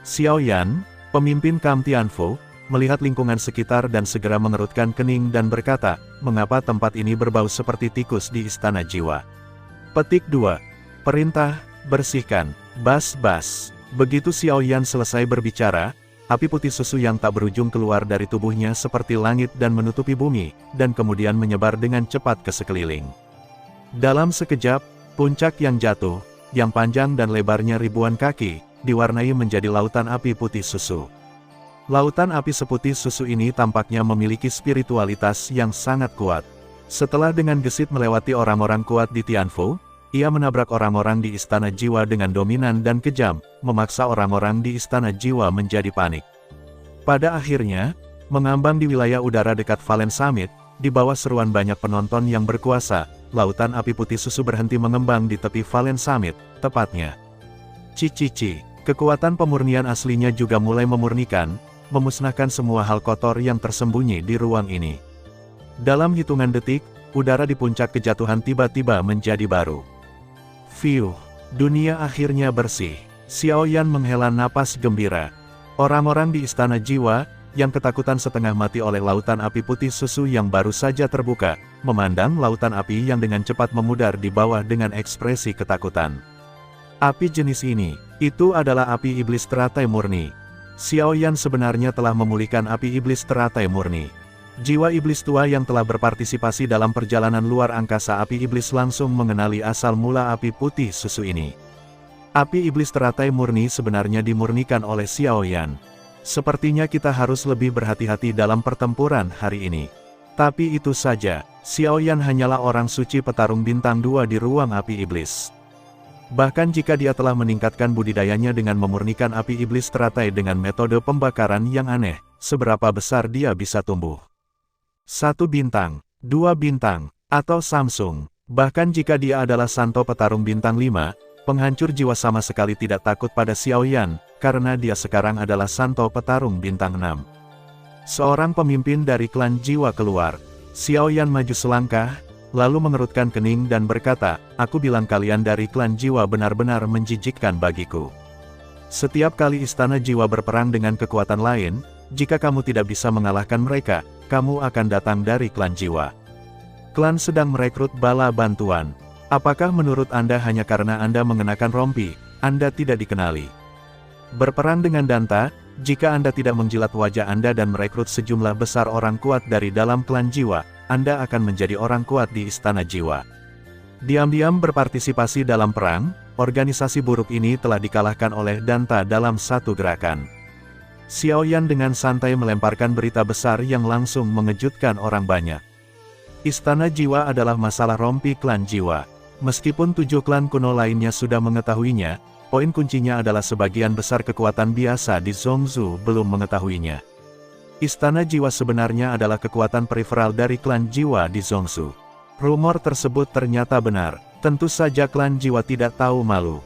Xiao Yan, pemimpin Kam Tianfu, melihat lingkungan sekitar dan segera mengerutkan kening dan berkata, mengapa tempat ini berbau seperti tikus di Istana Jiwa? Petik 2. Perintah, bersihkan. Bas-bas. Begitu Xiao Yan selesai berbicara, api putih susu yang tak berujung keluar dari tubuhnya seperti langit dan menutupi bumi, dan kemudian menyebar dengan cepat ke sekeliling. Dalam sekejap, puncak yang jatuh, yang panjang dan lebarnya ribuan kaki, diwarnai menjadi lautan api putih susu. Lautan api seputih susu ini tampaknya memiliki spiritualitas yang sangat kuat. Setelah dengan gesit melewati orang-orang kuat di Tianfu, ia menabrak orang-orang di Istana Jiwa dengan dominan dan kejam, memaksa orang-orang di Istana Jiwa menjadi panik. Pada akhirnya, mengambang di wilayah udara dekat Valen Summit, di bawah seruan banyak penonton yang berkuasa, lautan api putih susu berhenti mengembang di tepi Valen Summit, tepatnya. Cici, kekuatan pemurnian aslinya juga mulai memurnikan, memusnahkan semua hal kotor yang tersembunyi di ruang ini. Dalam hitungan detik, udara di puncak kejatuhan tiba-tiba menjadi baru. Fiuh, dunia akhirnya bersih. Xiao Yan menghela napas gembira. Orang-orang di Istana Jiwa, yang ketakutan setengah mati oleh lautan api putih susu yang baru saja terbuka, memandang lautan api yang dengan cepat memudar di bawah dengan ekspresi ketakutan. Api jenis ini, itu adalah api iblis teratai murni. Xiao Yan sebenarnya telah memulihkan api iblis teratai murni. Jiwa iblis tua yang telah berpartisipasi dalam perjalanan luar angkasa api iblis langsung mengenali asal mula api putih susu ini. Api iblis teratai murni sebenarnya dimurnikan oleh Xiao Yan. Sepertinya kita harus lebih berhati-hati dalam pertempuran hari ini. Tapi itu saja, Xiao Yan hanyalah orang suci petarung bintang 2 di ruang api iblis. Bahkan jika dia telah meningkatkan budidayanya dengan memurnikan api iblis teratai dengan metode pembakaran yang aneh, seberapa besar dia bisa tumbuh? 1 bintang, 2 bintang, atau Samsung. Bahkan jika dia adalah Santo petarung bintang 5, penghancur jiwa sama sekali tidak takut pada Xiao Yan, karena dia sekarang adalah Santo petarung bintang 6. Seorang pemimpin dari klan jiwa keluar. Xiao Yan maju selangkah, lalu mengerutkan kening dan berkata, aku bilang kalian dari klan jiwa benar-benar menjijikkan bagiku. Setiap kali Istana Jiwa berperang dengan kekuatan lain, jika kamu tidak bisa mengalahkan mereka, kamu akan datang dari klan jiwa. Klan sedang merekrut bala bantuan. Apakah menurut Anda hanya karena Anda mengenakan rompi, Anda tidak dikenali? Berperang dengan Danta, jika Anda tidak menjilat wajah Anda dan merekrut sejumlah besar orang kuat dari dalam klan jiwa, Anda akan menjadi orang kuat di Istana Jiwa. Diam-diam berpartisipasi dalam perang, organisasi buruk ini telah dikalahkan oleh Danta dalam satu gerakan. Xiao Yan dengan santai melemparkan berita besar yang langsung mengejutkan orang banyak. Istana Jiwa adalah masalah rompi klan jiwa. Meskipun 7 klan kuno lainnya sudah mengetahuinya, poin kuncinya adalah sebagian besar kekuatan biasa di Zhongzhou belum mengetahuinya. Istana Jiwa sebenarnya adalah kekuatan periferal dari klan jiwa di Zhongzhou. Rumor tersebut ternyata benar, tentu saja klan jiwa tidak tahu malu.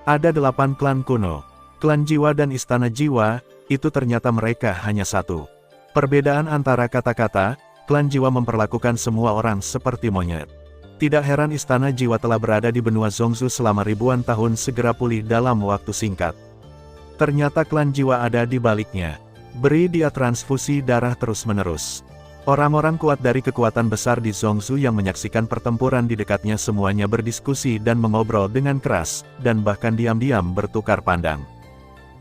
Ada 8 klan kuno. Klan jiwa dan istana jiwa, itu ternyata mereka hanya satu. Perbedaan antara kata-kata, klan jiwa memperlakukan semua orang seperti monyet. Tidak heran istana jiwa telah berada di benua Zhongzhou selama ribuan tahun segera pulih dalam waktu singkat. Ternyata klan jiwa ada di baliknya. Beri dia transfusi darah terus-menerus. Orang-orang kuat dari kekuatan besar di Zhongzhou yang menyaksikan pertempuran di dekatnya semuanya berdiskusi dan mengobrol dengan keras, dan bahkan diam-diam bertukar pandang.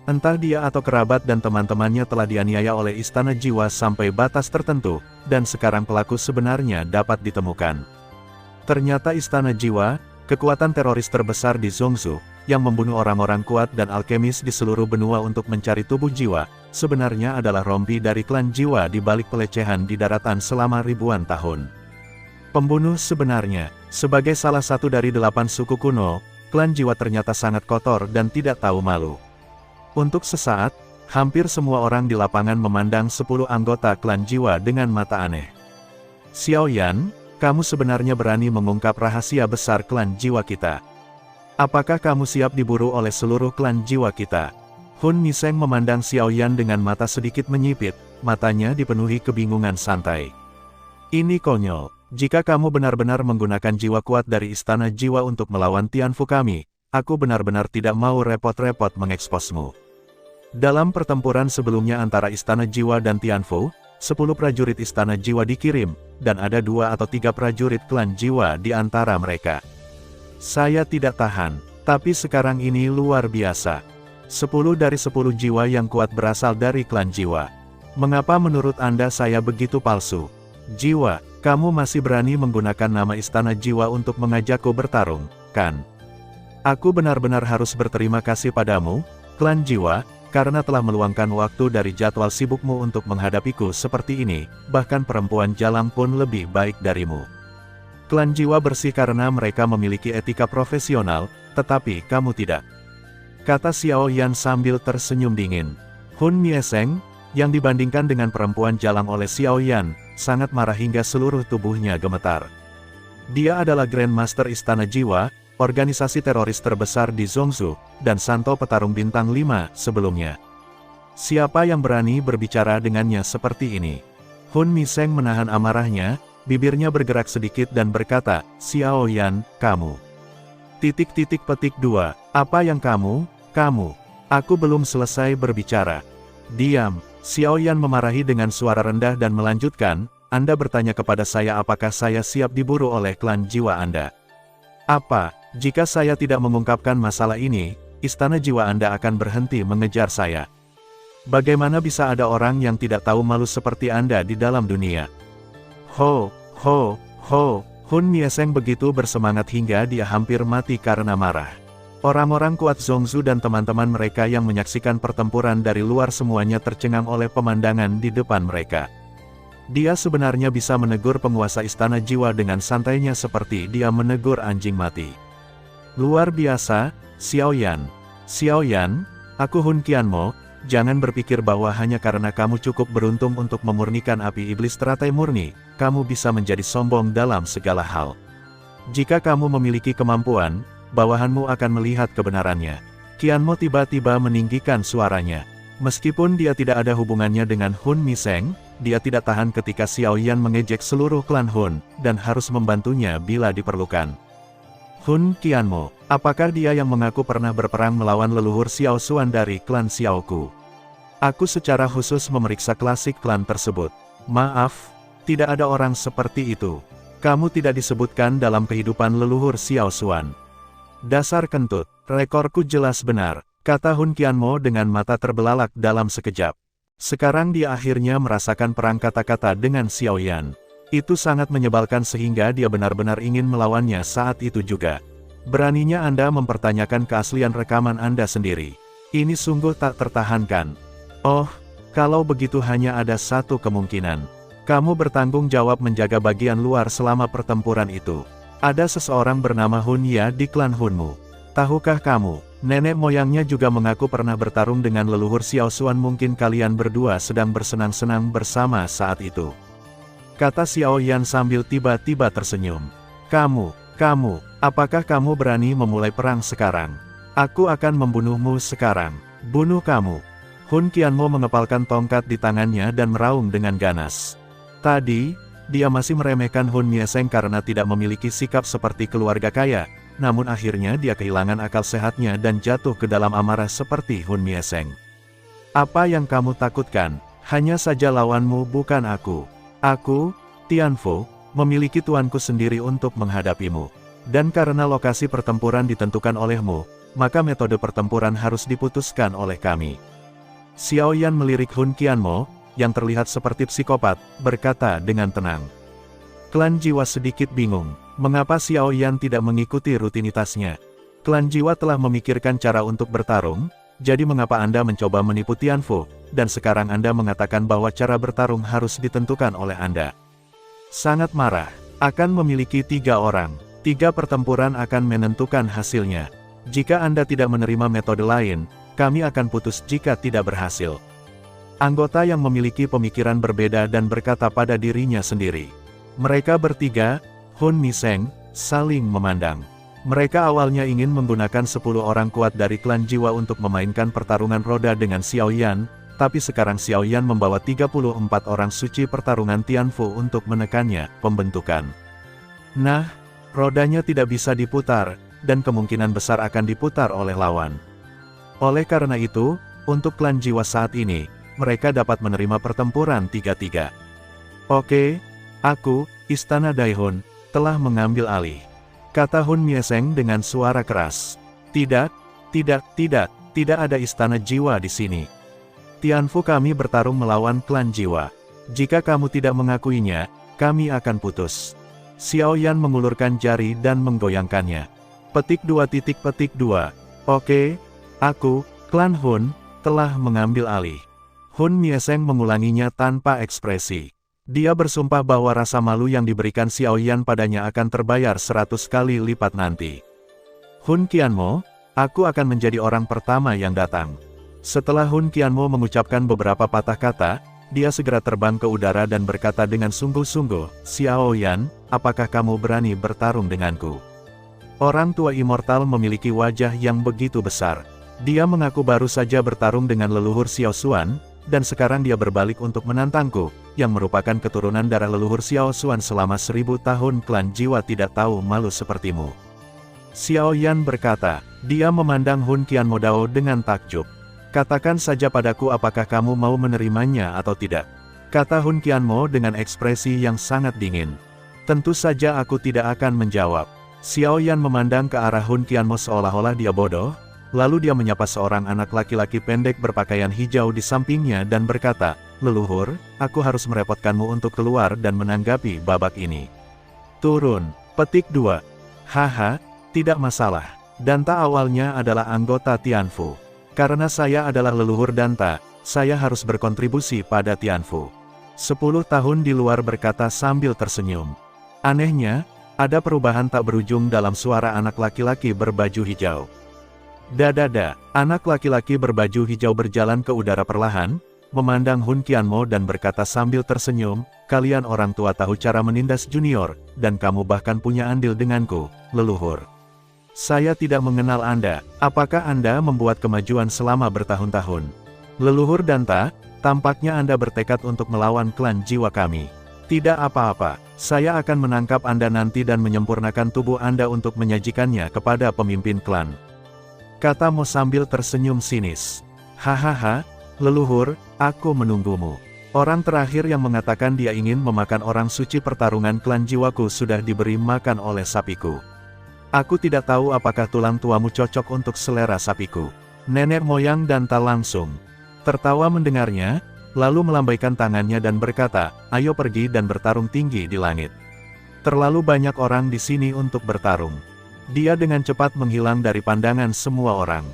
Entah dia atau kerabat dan teman-temannya telah dianiaya oleh Istana Jiwa sampai batas tertentu, dan sekarang pelaku sebenarnya dapat ditemukan. Ternyata Istana Jiwa, kekuatan teroris terbesar di Zhongzhou, yang membunuh orang-orang kuat dan alkemis di seluruh benua untuk mencari tubuh jiwa, sebenarnya adalah rompi dari klan jiwa di balik pelecehan di daratan selama ribuan tahun. Pembunuh sebenarnya, sebagai salah satu dari 8 suku kuno, klan jiwa ternyata sangat kotor dan tidak tahu malu. Untuk sesaat, hampir semua orang di lapangan memandang 10 anggota klan jiwa dengan mata aneh. Xiao Yan, kamu sebenarnya berani mengungkap rahasia besar klan jiwa kita. Apakah kamu siap diburu oleh seluruh klan jiwa kita? Hun Miseng memandang Xiao Yan dengan mata sedikit menyipit, matanya dipenuhi kebingungan santai. Ini konyol, jika kamu benar-benar menggunakan jiwa kuat dari Istana Jiwa untuk melawan Tianfu kami, aku benar-benar tidak mau repot-repot mengeksposmu. Dalam pertempuran sebelumnya antara Istana Jiwa dan Tianfu, 10 prajurit Istana Jiwa dikirim, dan ada 2 atau 3 prajurit klan jiwa di antara mereka. Saya tidak tahan, tapi sekarang ini luar biasa. 10 dari 10 jiwa yang kuat berasal dari klan jiwa. Mengapa menurut Anda saya begitu palsu? Jiwa, kamu masih berani menggunakan nama Istana Jiwa untuk mengajakku bertarung, kan? Aku benar-benar harus berterima kasih padamu, klan jiwa, karena telah meluangkan waktu dari jadwal sibukmu untuk menghadapiku seperti ini, bahkan perempuan jalang pun lebih baik darimu. Klan jiwa bersih karena mereka memiliki etika profesional, tetapi kamu tidak. Kata Xiao Yan sambil tersenyum dingin. Hun Mieseng, yang dibandingkan dengan perempuan jalang oleh Xiao Yan, sangat marah hingga seluruh tubuhnya gemetar. Dia adalah Grandmaster Istana Jiwa, organisasi teroris terbesar di Zhongzhou, dan Santo Petarung Bintang 5 sebelumnya. Siapa yang berani berbicara dengannya seperti ini? Hun Miseng menahan amarahnya, bibirnya bergerak sedikit dan berkata, Xiao Yan, kamu. ... Petik 2, apa yang kamu? Aku belum selesai berbicara. Diam, Xiao Yan memarahi dengan suara rendah dan melanjutkan, Anda bertanya kepada saya apakah saya siap diburu oleh klan jiwa Anda. Apa, jika saya tidak mengungkapkan masalah ini, Istana Jiwa Anda akan berhenti mengejar saya. Bagaimana bisa ada orang yang tidak tahu malu seperti Anda di dalam dunia? Ho, Hun Mieseng begitu bersemangat hingga dia hampir mati karena marah. Orang-orang kuat Zhongzhou dan teman-teman mereka yang menyaksikan pertempuran dari luar semuanya tercengang oleh pemandangan di depan mereka. Dia sebenarnya bisa menegur penguasa Istana Jiwa dengan santainya seperti dia menegur anjing mati. Luar biasa, Xiao Yan. Xiao Yan, aku Hun Qianmo. Jangan berpikir bahwa hanya karena kamu cukup beruntung untuk memurnikan api iblis teratai murni, kamu bisa menjadi sombong dalam segala hal. Jika kamu memiliki kemampuan, bawahanmu akan melihat kebenarannya. Qianmo tiba-tiba meninggikan suaranya. Meskipun dia tidak ada hubungannya dengan Hun Miseng, dia tidak tahan ketika Xiao Yan mengejek seluruh klan Hun, dan harus membantunya bila diperlukan. Hun Qianmo, apakah dia yang mengaku pernah berperang melawan leluhur Xiao Xuan dari klan Xiaoku? Aku secara khusus memeriksa klasik klan tersebut. Maaf, tidak ada orang seperti itu. Kamu tidak disebutkan dalam kehidupan leluhur Xiao Xuan. Dasar kentut, rekorku jelas benar, kata Hun Qianmo dengan mata terbelalak dalam sekejap. Sekarang dia akhirnya merasakan perang kata-kata dengan Xiao Yan. Itu sangat menyebalkan sehingga dia benar-benar ingin melawannya saat itu juga. Beraninya Anda mempertanyakan keaslian rekaman Anda sendiri. Ini sungguh tak tertahankan. Oh, kalau begitu hanya ada satu kemungkinan. Kamu bertanggung jawab menjaga bagian luar selama pertempuran itu. Ada seseorang bernama Hun Ya di klan Hunmu. Tahukah kamu, nenek moyangnya juga mengaku pernah bertarung dengan leluhur Xiao Xuan. Mungkin kalian berdua sedang bersenang-senang bersama saat itu. Kata Xiao Yan sambil tiba-tiba tersenyum. Kamu, apakah kamu berani memulai perang sekarang? Aku akan membunuhmu sekarang. Bunuh kamu. Hun Qianmo mengepalkan tongkat di tangannya dan meraung dengan ganas. Tadi, dia masih meremehkan Hun Mieseng karena tidak memiliki sikap seperti keluarga kaya, namun akhirnya dia kehilangan akal sehatnya dan jatuh ke dalam amarah seperti Hun Mieseng. Apa yang kamu takutkan? Hanya saja lawanmu bukan aku. Aku, Tianfu, memiliki tuanku sendiri untuk menghadapimu. Dan karena lokasi pertempuran ditentukan olehmu, maka metode pertempuran harus diputuskan oleh kami. Xiao Yan melirik Hun Qianmo, yang terlihat seperti psikopat, berkata dengan tenang. Klan Jiwa sedikit bingung, mengapa Xiao Yan tidak mengikuti rutinitasnya. Klan Jiwa telah memikirkan cara untuk bertarung, jadi mengapa Anda mencoba menipu Tianfu, dan sekarang Anda mengatakan bahwa cara bertarung harus ditentukan oleh Anda. Sangat marah, akan memiliki 3 orang, 3 pertempuran akan menentukan hasilnya. Jika Anda tidak menerima metode lain, kami akan putus jika tidak berhasil. Anggota yang memiliki pemikiran berbeda dan berkata pada dirinya sendiri. Mereka bertiga, Hun Mieseng, saling memandang. Mereka awalnya ingin menggunakan 10 orang kuat dari klan Jiwa untuk memainkan pertarungan roda dengan Xiao Yan, tapi sekarang Xiao Yan membawa 34 orang suci pertarungan Tianfu untuk menekannya, pembentukan. Nah, rodanya tidak bisa diputar, dan kemungkinan besar akan diputar oleh lawan. Oleh karena itu, untuk klan Jiwa saat ini, mereka dapat menerima pertempuran 3-3. Oke. Aku, Istana Daihun, telah mengambil alih. Kata Hun Mieseng dengan suara keras. Tidak ada Istana Jiwa di sini. Tianfu kami bertarung melawan klan Jiwa. Jika kamu tidak mengakuinya, kami akan putus. Xiao Yan mengulurkan jari dan menggoyangkannya. Petik 2. Oke, aku, klan Hun, telah mengambil alih. Hun Mieseng mengulanginya tanpa ekspresi. Dia bersumpah bahwa rasa malu yang diberikan Xiao Yan padanya akan terbayar 100 kali lipat nanti. Hun Qianmo, aku akan menjadi orang pertama yang datang. Setelah Hun Qianmo mengucapkan beberapa patah kata, dia segera terbang ke udara dan berkata dengan sungguh-sungguh, Xiao Yan, apakah kamu berani bertarung denganku? Orang tua immortal memiliki wajah yang begitu besar. Dia mengaku baru saja bertarung dengan leluhur Xiao Xuan, dan sekarang dia berbalik untuk menantangku, yang merupakan keturunan darah leluhur Xiao Xuan selama 1000 tahun klan Jiwa tidak tahu malu sepertimu. Xiao Yan berkata, dia memandang Hun Qianmo Dao dengan takjub. Katakan saja padaku apakah kamu mau menerimanya atau tidak. Kata Hun Qianmo dengan ekspresi yang sangat dingin. Tentu saja aku tidak akan menjawab. Xiao Yan memandang ke arah Hun Qianmo seolah-olah dia bodoh, lalu dia menyapa seorang anak laki-laki pendek berpakaian hijau di sampingnya dan berkata, leluhur, aku harus merepotkanmu untuk keluar dan menanggapi babak ini. Turun. Petik 2. Haha, tidak masalah. Danta awalnya adalah anggota Tianfu. Karena saya adalah leluhur Danta, saya harus berkontribusi pada Tianfu. 10 tahun di luar berkata sambil tersenyum. Anehnya, ada perubahan tak berujung dalam suara anak laki-laki berbaju hijau. Dadada, anak laki-laki berbaju hijau berjalan ke udara perlahan, memandang Hun Qianmo dan berkata sambil tersenyum, kalian orang tua tahu cara menindas junior, dan kamu bahkan punya andil denganku, leluhur. Saya tidak mengenal Anda, apakah Anda membuat kemajuan selama bertahun-tahun? Leluhur Danta, tampaknya Anda bertekad untuk melawan klan Jiwa kami. Tidak apa-apa, saya akan menangkap Anda nanti dan menyempurnakan tubuh Anda untuk menyajikannya kepada pemimpin klan. Kata Mo sambil tersenyum sinis. Hahaha, leluhur, aku menunggumu. Orang terakhir yang mengatakan dia ingin memakan orang suci pertarungan klan Jiwaku sudah diberi makan oleh sapiku. Aku tidak tahu apakah tulang tuamu cocok untuk selera sapiku. Nenek moyang Danta langsung tertawa mendengarnya, lalu melambaikan tangannya dan berkata, ayo pergi dan bertarung tinggi di langit. Terlalu banyak orang di sini untuk bertarung. Dia dengan cepat menghilang dari pandangan semua orang.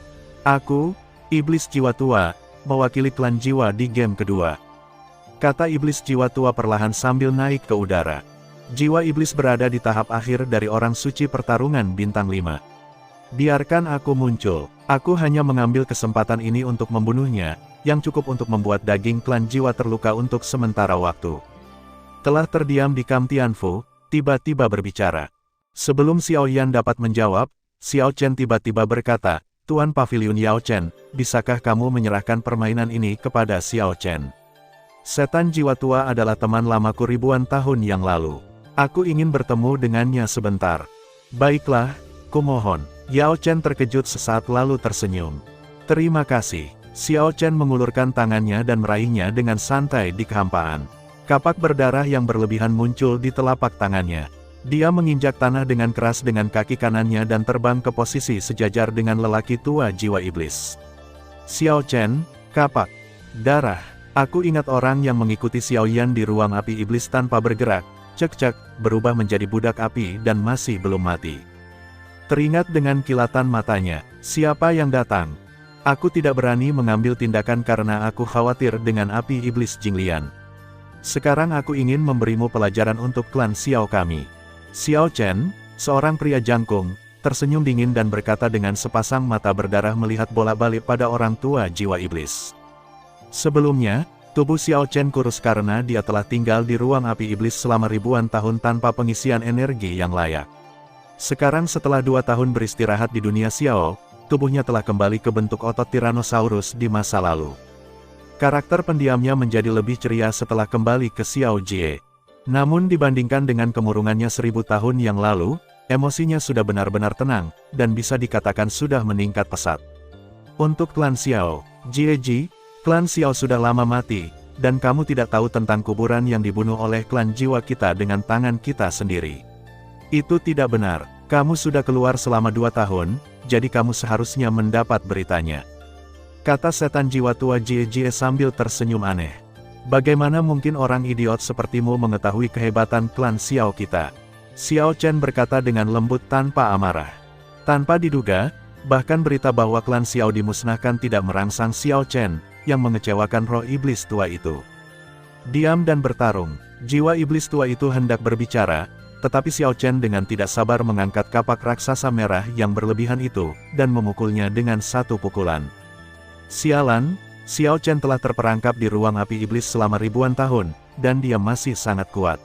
Aku, iblis jiwa tua, mewakili klan Jiwa di game kedua. Kata iblis jiwa tua perlahan sambil naik ke udara. Jiwa iblis berada di tahap akhir dari orang suci pertarungan bintang 5. Biarkan aku muncul, aku hanya mengambil kesempatan ini untuk membunuhnya, yang cukup untuk membuat daging klan Jiwa terluka untuk sementara waktu. Telah terdiam di Kam Tianfu, tiba-tiba berbicara. Sebelum Xiao Yan dapat menjawab, Xiao Chen tiba-tiba berkata, Tuan Pavilion Yao Chen, bisakah kamu menyerahkan permainan ini kepada Xiao Chen? Setan jiwa tua adalah teman lamaku ribuan tahun yang lalu. Aku ingin bertemu dengannya sebentar. Baiklah, Kumohon. Yao Chen terkejut sesaat lalu tersenyum. Terima kasih. Xiao Chen mengulurkan tangannya dan meraihnya dengan santai di kehampaan. Kapak berdarah yang berlebihan muncul di telapak tangannya. Dia menginjak tanah dengan keras dengan kaki kanannya dan terbang ke posisi sejajar dengan lelaki tua jiwa iblis. Xiao Chen, kapak, darah. Aku ingat orang yang mengikuti Xiao Yan di ruang api iblis tanpa bergerak, cek-cek, berubah menjadi budak api dan masih belum mati. Teringat dengan kilatan matanya, siapa yang datang? Aku tidak berani mengambil tindakan karena aku khawatir dengan api iblis Jinglian. Sekarang aku ingin memberimu pelajaran untuk klan Xiao kami. Xiao Chen, seorang pria jangkung, tersenyum dingin dan berkata dengan sepasang mata berdarah melihat bolak-balik pada orang tua jiwa iblis. Sebelumnya, tubuh Xiao Chen kurus karena dia telah tinggal di ruang api iblis selama ribuan tahun tanpa pengisian energi yang layak. Sekarang setelah 2 tahun beristirahat di dunia Xiao, tubuhnya telah kembali ke bentuk otot Tyrannosaurus di masa lalu. Karakter pendiamnya menjadi lebih ceria setelah kembali ke Xiao Jie. Namun dibandingkan dengan kemurungannya 1000 tahun yang lalu, emosinya sudah benar-benar tenang, dan bisa dikatakan sudah meningkat pesat. Untuk klan Xiao, Jie, klan Xiao sudah lama mati, dan kamu tidak tahu tentang kuburan yang dibunuh oleh klan jiwa kita dengan tangan kita sendiri. Itu tidak benar, kamu sudah keluar selama 2 tahun, jadi kamu seharusnya mendapat beritanya. Kata setan jiwa tua Jie sambil tersenyum aneh. Bagaimana mungkin orang idiot sepertimu mengetahui kehebatan klan Xiao kita? Xiao Chen berkata dengan lembut tanpa amarah. Tanpa diduga, bahkan berita bahwa klan Xiao dimusnahkan tidak merangsang Xiao Chen, yang mengecewakan roh iblis tua itu. Diam dan bertarung, jiwa iblis tua itu hendak berbicara, tetapi Xiao Chen dengan tidak sabar mengangkat kapak raksasa merah yang berlebihan itu, dan memukulnya dengan satu pukulan. Sialan, Xiao Chen telah terperangkap di ruang api iblis selama ribuan tahun, dan dia masih sangat kuat.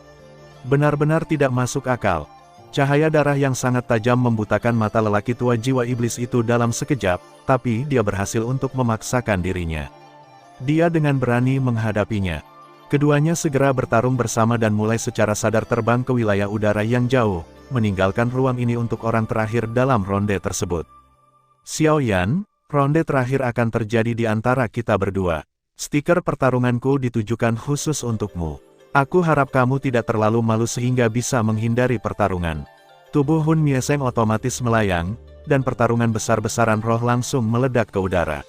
Benar-benar tidak masuk akal. Cahaya darah yang sangat tajam membutakan mata lelaki tua jiwa iblis itu dalam sekejap, tapi dia berhasil untuk memaksakan dirinya. Dia dengan berani menghadapinya. Keduanya segera bertarung bersama dan mulai secara sadar terbang ke wilayah udara yang jauh, meninggalkan ruang ini untuk orang terakhir dalam ronde tersebut. Xiao Yan, ronde terakhir akan terjadi di antara kita berdua. Stiker pertarunganku ditujukan khusus untukmu. Aku harap kamu tidak terlalu malu sehingga bisa menghindari pertarungan. Tubuh Hun Mieseng otomatis melayang, dan pertarungan besar-besaran roh langsung meledak ke udara.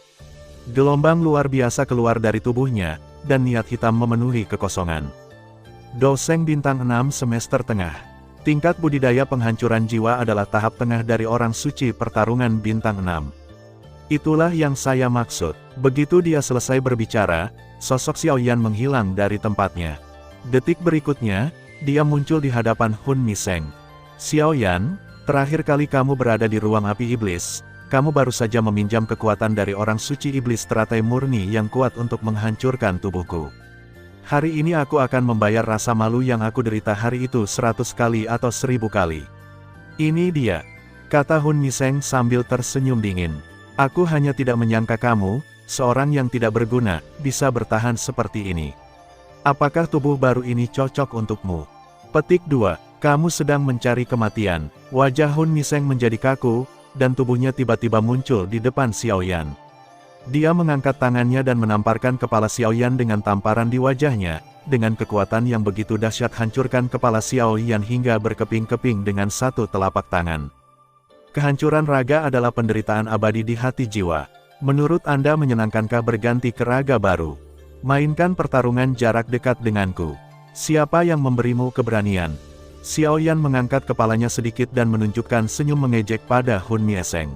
Gelombang luar biasa keluar dari tubuhnya, dan niat hitam memenuhi kekosongan. Doseng bintang 6 semester tengah. Tingkat budidaya penghancuran jiwa adalah tahap tengah dari orang suci pertarungan bintang 6. Itulah yang saya maksud. Begitu dia selesai berbicara, sosok Xiao Yan menghilang dari tempatnya. Detik berikutnya, dia muncul di hadapan Hun Miseng. Xiao Yan, terakhir kali kamu berada di ruang api iblis, kamu baru saja meminjam kekuatan dari orang suci iblis teratai murni yang kuat untuk menghancurkan tubuhku. Hari ini aku akan membayar rasa malu yang aku derita hari itu 100 kali atau 1000 kali. Ini dia, kata Hun Miseng sambil tersenyum dingin. Aku hanya tidak menyangka kamu, seorang yang tidak berguna, bisa bertahan seperti ini. Apakah tubuh baru ini cocok untukmu? Petik 2. Kamu sedang mencari kematian. Wajah Hun Miseng menjadi kaku, dan tubuhnya tiba-tiba muncul di depan Xiao Yan. Dia mengangkat tangannya dan menamparkan kepala Xiao Yan dengan tamparan di wajahnya, dengan kekuatan yang begitu dahsyat hancurkan kepala Xiao Yan hingga berkeping-keping dengan satu telapak tangan. Kehancuran raga adalah penderitaan abadi di hati jiwa. Menurut Anda menyenangkankah berganti ke raga baru? Mainkan pertarungan jarak dekat denganku. Siapa yang memberimu keberanian? Xiao Yan mengangkat kepalanya sedikit dan menunjukkan senyum mengejek pada Hun Mieseng.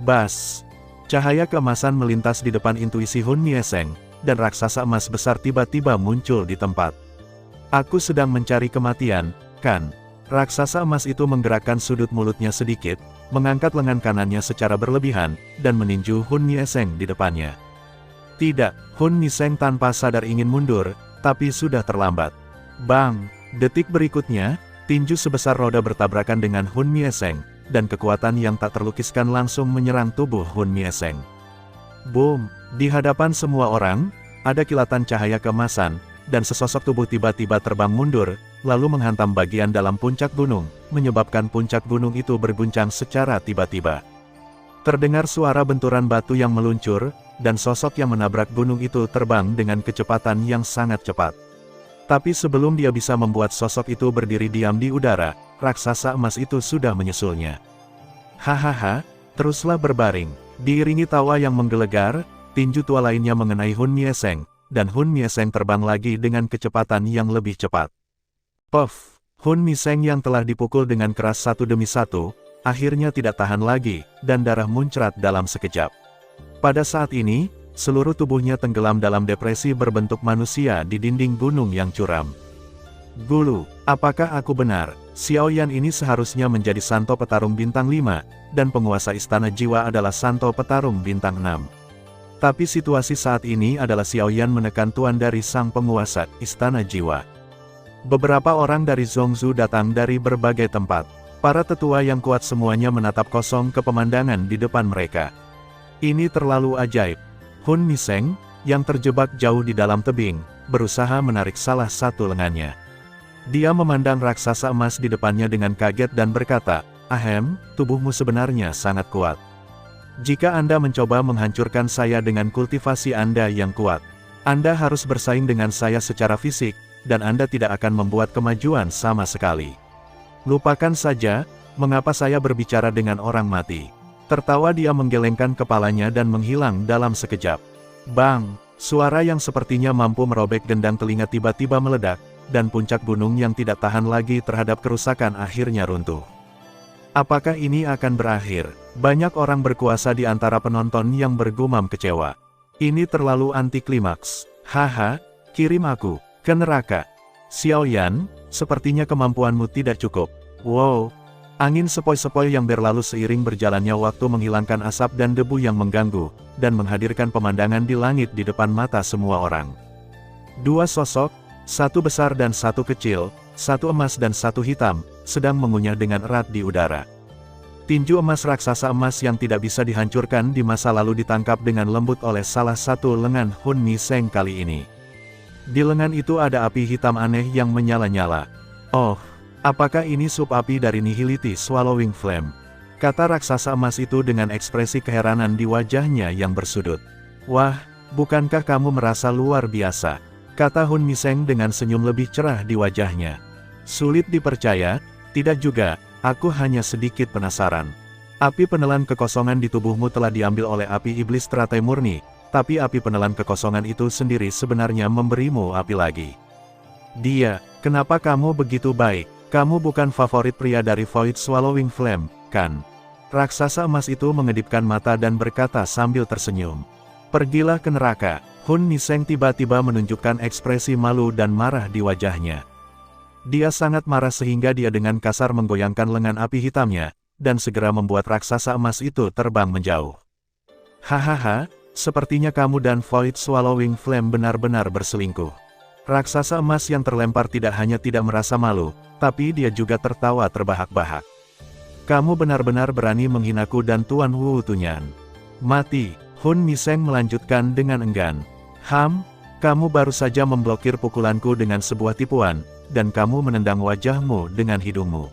Bas! Cahaya keemasan melintas di depan intuisi Hun Mieseng, dan raksasa emas besar tiba-tiba muncul di tempat. Aku sedang mencari kematian, kan? Raksasa emas itu menggerakkan sudut mulutnya sedikit, mengangkat lengan kanannya secara berlebihan, dan meninju Hun Mieseng di depannya. Tidak, Hun Mieseng tanpa sadar ingin mundur, tapi sudah terlambat. Bang! Detik berikutnya, tinju sebesar roda bertabrakan dengan Hun Mieseng, dan kekuatan yang tak terlukiskan langsung menyerang tubuh Hun Mieseng. Boom! Di hadapan semua orang, ada kilatan cahaya keemasan, dan sesosok tubuh tiba-tiba terbang mundur, lalu menghantam bagian dalam puncak gunung, menyebabkan puncak gunung itu berguncang secara tiba-tiba. Terdengar suara benturan batu yang meluncur, dan sosok yang menabrak gunung itu terbang dengan kecepatan yang sangat cepat. Tapi sebelum dia bisa membuat sosok itu berdiri diam di udara, raksasa emas itu sudah menyusulnya. Hahaha, teruslah berbaring. Diiringi tawa yang menggelegar, tinju tua lainnya mengenai Hun Mieseng, dan Hun Mieseng terbang lagi dengan kecepatan yang lebih cepat. Puff! Hun Mieseng yang telah dipukul dengan keras satu demi satu, akhirnya tidak tahan lagi, dan darah muncrat dalam sekejap. Pada saat ini, seluruh tubuhnya tenggelam dalam depresi berbentuk manusia di dinding gunung yang curam. Gulu, apakah aku benar? Xiao Yan ini seharusnya menjadi santo petarung bintang 5, dan penguasa istana jiwa adalah santo petarung bintang 6. Tapi situasi saat ini adalah Xiao Yan menekan tuan dari sang penguasa istana jiwa. Beberapa orang dari Zhongzhou datang dari berbagai tempat. Para tetua yang kuat semuanya menatap kosong ke pemandangan di depan mereka. Ini terlalu ajaib. Hun Mieseng, yang terjebak jauh di dalam tebing, berusaha menarik salah satu lengannya. Dia memandang raksasa emas di depannya dengan kaget dan berkata, "Ahem, tubuhmu sebenarnya sangat kuat. Jika Anda mencoba menghancurkan saya dengan kultivasi Anda yang kuat, Anda harus bersaing dengan saya secara fisik, dan Anda tidak akan membuat kemajuan sama sekali. Lupakan saja, mengapa saya berbicara dengan orang mati." Tertawa dia menggelengkan kepalanya dan menghilang dalam sekejap. Bang! Suara yang sepertinya mampu merobek gendang telinga tiba-tiba meledak, dan puncak gunung yang tidak tahan lagi terhadap kerusakan akhirnya runtuh. Apakah ini akan berakhir? Banyak orang berkuasa di antara penonton yang bergumam kecewa. Ini terlalu anti klimaks. Haha, kirim aku ke neraka. Xiao Yan, sepertinya kemampuanmu tidak cukup. Wow! Angin sepoi-sepoi yang berlalu seiring berjalannya waktu menghilangkan asap dan debu yang mengganggu, dan menghadirkan pemandangan di langit di depan mata semua orang. Dua sosok, satu besar dan satu kecil, satu emas dan satu hitam, sedang mengunyah dengan erat di udara. Tinju emas raksasa emas yang tidak bisa dihancurkan di masa lalu ditangkap dengan lembut oleh salah satu lengan Hun Mieseng kali ini. Di lengan itu ada api hitam aneh yang menyala-nyala. Oh! Apakah ini sub api dari Nihility Swallowing Flame? Kata raksasa emas itu dengan ekspresi keheranan di wajahnya yang bersudut. Wah, bukankah kamu merasa luar biasa? Kata Hun Mieseng dengan senyum lebih cerah di wajahnya. Sulit dipercaya, tidak juga, aku hanya sedikit penasaran. Api penelan kekosongan di tubuhmu telah diambil oleh api iblis teratai murni, tapi api penelan kekosongan itu sendiri sebenarnya memberimu api lagi. Dia, kenapa kamu begitu baik? Kamu bukan favorit pria dari Void Swallowing Flame, kan? Raksasa emas itu mengedipkan mata dan berkata sambil tersenyum. Pergilah ke neraka. Hun Mieseng tiba-tiba menunjukkan ekspresi malu dan marah di wajahnya. Dia sangat marah sehingga dia dengan kasar menggoyangkan lengan api hitamnya, dan segera membuat raksasa emas itu terbang menjauh. Hahaha, sepertinya kamu dan Void Swallowing Flame benar-benar berselingkuh. Raksasa emas yang terlempar tidak hanya tidak merasa malu, tapi dia juga tertawa terbahak-bahak. Kamu benar-benar berani menghinaku dan Tuan Wu Tunyan. Mati, Hun Mieseng melanjutkan dengan enggan. Kamu baru saja memblokir pukulanku dengan sebuah tipuan, dan kamu menendang wajahmu dengan hidungmu.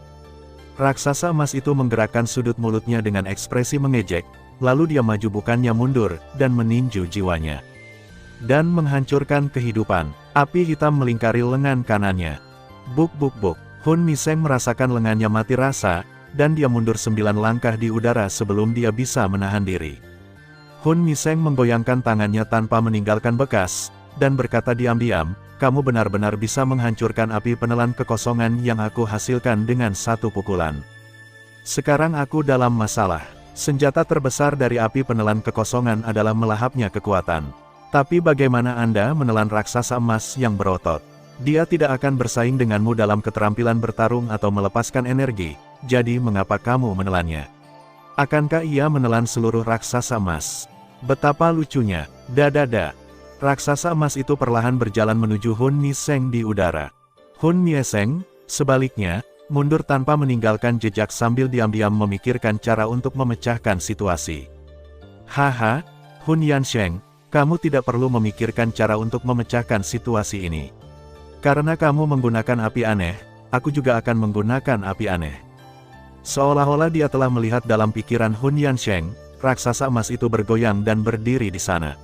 Raksasa emas itu menggerakkan sudut mulutnya dengan ekspresi mengejek, lalu dia maju bukannya mundur, dan meninju jiwanya. Dan menghancurkan kehidupan. Api hitam melingkari lengan kanannya. Buk buk buk. Hun Mieseng merasakan lengannya mati rasa, dan dia mundur 9 langkah di udara sebelum dia bisa menahan diri. Hun Mieseng menggoyangkan tangannya tanpa meninggalkan bekas, dan berkata diam-diam, kamu benar-benar bisa menghancurkan api penelan kekosongan yang aku hasilkan dengan satu pukulan. Sekarang aku dalam masalah. Senjata terbesar dari api penelan kekosongan adalah melahapnya kekuatan. Tapi bagaimana Anda menelan raksasa emas yang berotot? Dia tidak akan bersaing denganmu dalam keterampilan bertarung atau melepaskan energi, jadi mengapa kamu menelannya? Akankah ia menelan seluruh raksasa emas? Betapa lucunya, dadada. Raksasa emas itu perlahan berjalan menuju Hun Mieseng di udara. Hun Mieseng, sebaliknya, mundur tanpa meninggalkan jejak sambil diam-diam memikirkan cara untuk memecahkan situasi. Haha, Hun Yansheng, kamu tidak perlu memikirkan cara untuk memecahkan situasi ini. Karena kamu menggunakan api aneh, aku juga akan menggunakan api aneh. Seolah-olah dia telah melihat dalam pikiran Hun Yansheng, raksasa emas itu bergoyang dan berdiri di sana.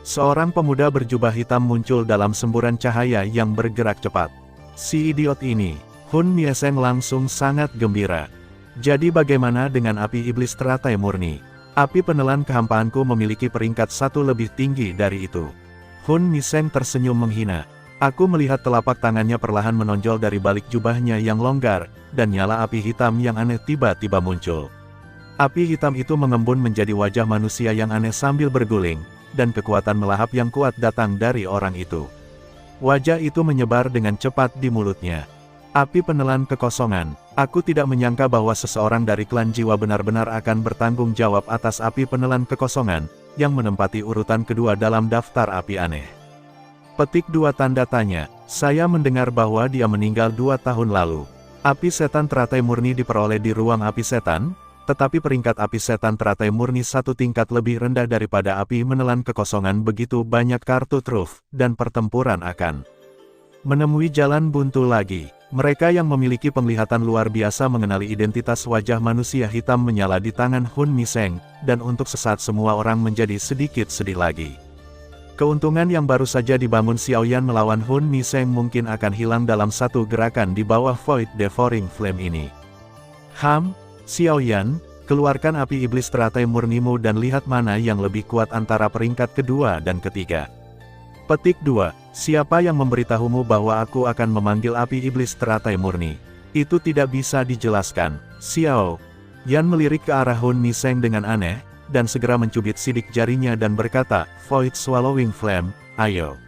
Seorang pemuda berjubah hitam muncul dalam semburan cahaya yang bergerak cepat. Si idiot ini, Hun Mieseng langsung sangat gembira. Jadi bagaimana dengan api iblis teratai murni? Api penelan kehampaanku memiliki peringkat 1 lebih tinggi dari itu. Hun Mieseng tersenyum menghina. Aku melihat telapak tangannya perlahan menonjol dari balik jubahnya yang longgar, dan nyala api hitam yang aneh tiba-tiba muncul. Api hitam itu mengembun menjadi wajah manusia yang aneh sambil berguling, dan kekuatan melahap yang kuat datang dari orang itu. Wajah itu menyebar dengan cepat di mulutnya. Api penelan kekosongan. Aku tidak menyangka bahwa seseorang dari klan jiwa benar-benar akan bertanggung jawab atas api penelan kekosongan, yang menempati urutan kedua dalam daftar api aneh. Petik 2 tanda tanya, saya mendengar bahwa dia meninggal 2 tahun lalu. Api setan teratai murni diperoleh di ruang api setan, tetapi peringkat api setan teratai murni 1 tingkat lebih rendah daripada api menelan kekosongan. Begitu banyak kartu truf, dan pertempuran akan menemui jalan buntu lagi. Mereka yang memiliki penglihatan luar biasa mengenali identitas wajah manusia hitam menyala di tangan Hun Mieseng, dan untuk sesaat semua orang menjadi sedikit sedih lagi. Keuntungan yang baru saja dibangun Xiaoyan melawan Hun Mieseng mungkin akan hilang dalam satu gerakan di bawah Void Devouring Flame ini. Xiaoyan, keluarkan api iblis teratai murnimu dan lihat mana yang lebih kuat antara peringkat kedua dan ketiga. Petik 2, siapa yang memberitahumu bahwa aku akan memanggil api iblis teratai murni? Itu tidak bisa dijelaskan. Xiao Yan melirik ke arah Hun Mieseng dengan aneh, dan segera mencubit sidik jarinya dan berkata, Void Swallowing Flame, ayo.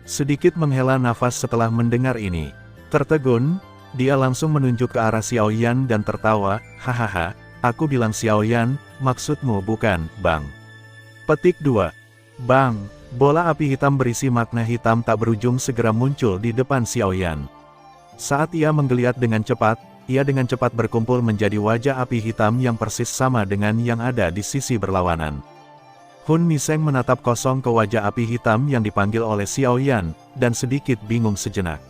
Sedikit menghela nafas setelah mendengar ini. Tertegun, dia langsung menunjuk ke arah Xiao Yan dan tertawa, hahaha, aku bilang Xiao Yan, maksudmu bukan, Bang. Petik 2. Bang, bola api hitam berisi makna hitam tak berujung segera muncul di depan Xiao Yan. Saat ia menggeliat dengan cepat, ia dengan cepat berkumpul menjadi wajah api hitam yang persis sama dengan yang ada di sisi berlawanan. Hun Mieseng menatap kosong ke wajah api hitam yang dipanggil oleh Xiao Yan, dan sedikit bingung sejenak.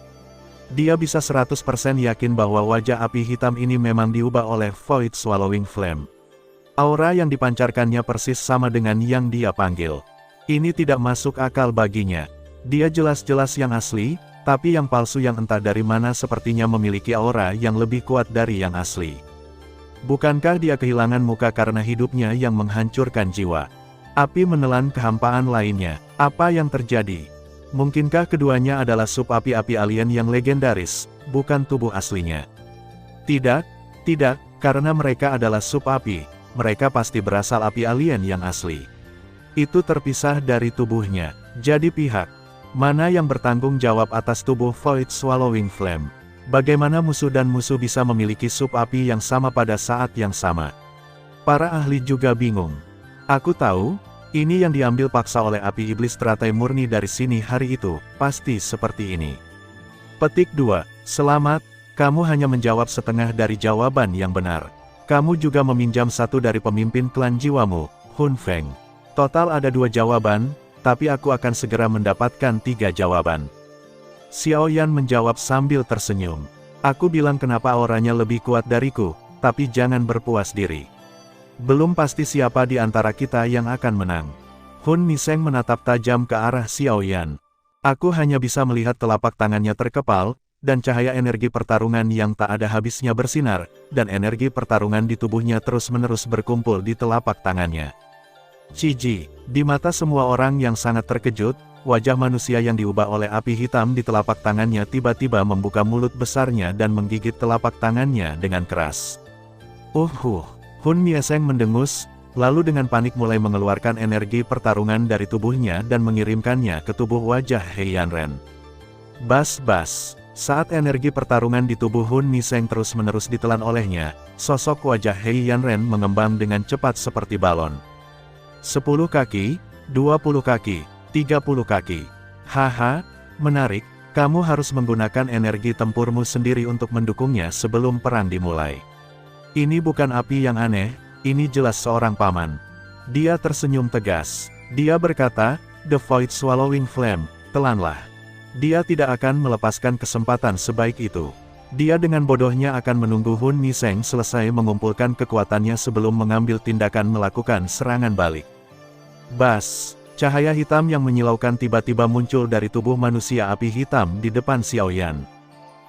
Dia bisa 100% yakin bahwa wajah api hitam ini memang diubah oleh Void Swallowing Flame. Aura yang dipancarkannya persis sama dengan yang dia panggil. Ini tidak masuk akal baginya. Dia jelas-jelas yang asli, tapi yang palsu yang entah dari mana sepertinya memiliki aura yang lebih kuat dari yang asli. Bukankah dia kehilangan muka karena hidupnya yang menghancurkan jiwa? Api menelan kehampaan lainnya. Apa yang terjadi? Mungkinkah keduanya adalah sub api-api alien yang legendaris, bukan tubuh aslinya? Tidak, karena mereka adalah sub api, mereka pasti berasal api alien yang asli. Itu terpisah dari tubuhnya, jadi pihak mana yang bertanggung jawab atas tubuh Void Swallowing Flame? Bagaimana musuh dan musuh bisa memiliki sub api yang sama pada saat yang sama? Para ahli juga bingung. Aku tahu, ini yang diambil paksa oleh api iblis teratai murni dari sini hari itu, pasti seperti ini. Petik 2, selamat, kamu hanya menjawab setengah dari jawaban yang benar. Kamu juga meminjam satu dari pemimpin klan jiwamu, Hun Feng. Total ada 2 jawaban, tapi aku akan segera mendapatkan 3 jawaban. Xiao Yan menjawab sambil tersenyum. Aku bilang kenapa auranya lebih kuat dariku, tapi jangan berpuas diri. Belum pasti siapa di antara kita yang akan menang. Hun Mieseng menatap tajam ke arah Xiao Yan. Aku hanya bisa melihat telapak tangannya terkepal, dan cahaya energi pertarungan yang tak ada habisnya bersinar, dan energi pertarungan di tubuhnya terus-menerus berkumpul di telapak tangannya. Ciji, di mata semua orang yang sangat terkejut, wajah manusia yang diubah oleh api hitam di telapak tangannya tiba-tiba membuka mulut besarnya dan menggigit telapak tangannya dengan keras. Hun Mieseng mendengus, lalu dengan panik mulai mengeluarkan energi pertarungan dari tubuhnya dan mengirimkannya ke tubuh wajah He Yanren. Bas-bas, saat energi pertarungan di tubuh Hun Mieseng terus-menerus ditelan olehnya, sosok wajah He Yanren mengembang dengan cepat seperti balon. 10 kaki, 20 kaki, 30 kaki. Haha, menarik, kamu harus menggunakan energi tempurmu sendiri untuk mendukungnya sebelum perang dimulai. Ini bukan api yang aneh, ini jelas seorang paman. Dia tersenyum tegas. Dia berkata, The Void Swallowing Flame, telanlah. Dia tidak akan melepaskan kesempatan sebaik itu. Dia dengan bodohnya akan menunggu Hun Miseng selesai mengumpulkan kekuatannya sebelum mengambil tindakan melakukan serangan balik. Bas! Cahaya hitam yang menyilaukan tiba-tiba muncul dari tubuh manusia api hitam di depan Xiaoyan.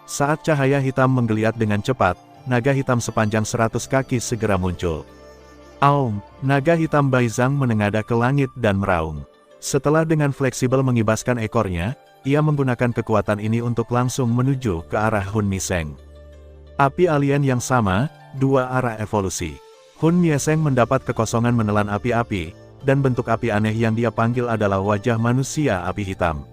Saat cahaya hitam menggeliat dengan cepat, naga hitam sepanjang 100 kaki segera muncul. Aum! Naga hitam Baizang menengadah ke langit dan meraung. Setelah dengan fleksibel mengibaskan ekornya, ia menggunakan kekuatan ini untuk langsung menuju ke arah Hun Miseng. Api alien yang sama, dua arah evolusi. Hun Miseng mendapat kekosongan menelan api-api, dan bentuk api aneh yang dia panggil adalah wajah manusia api hitam.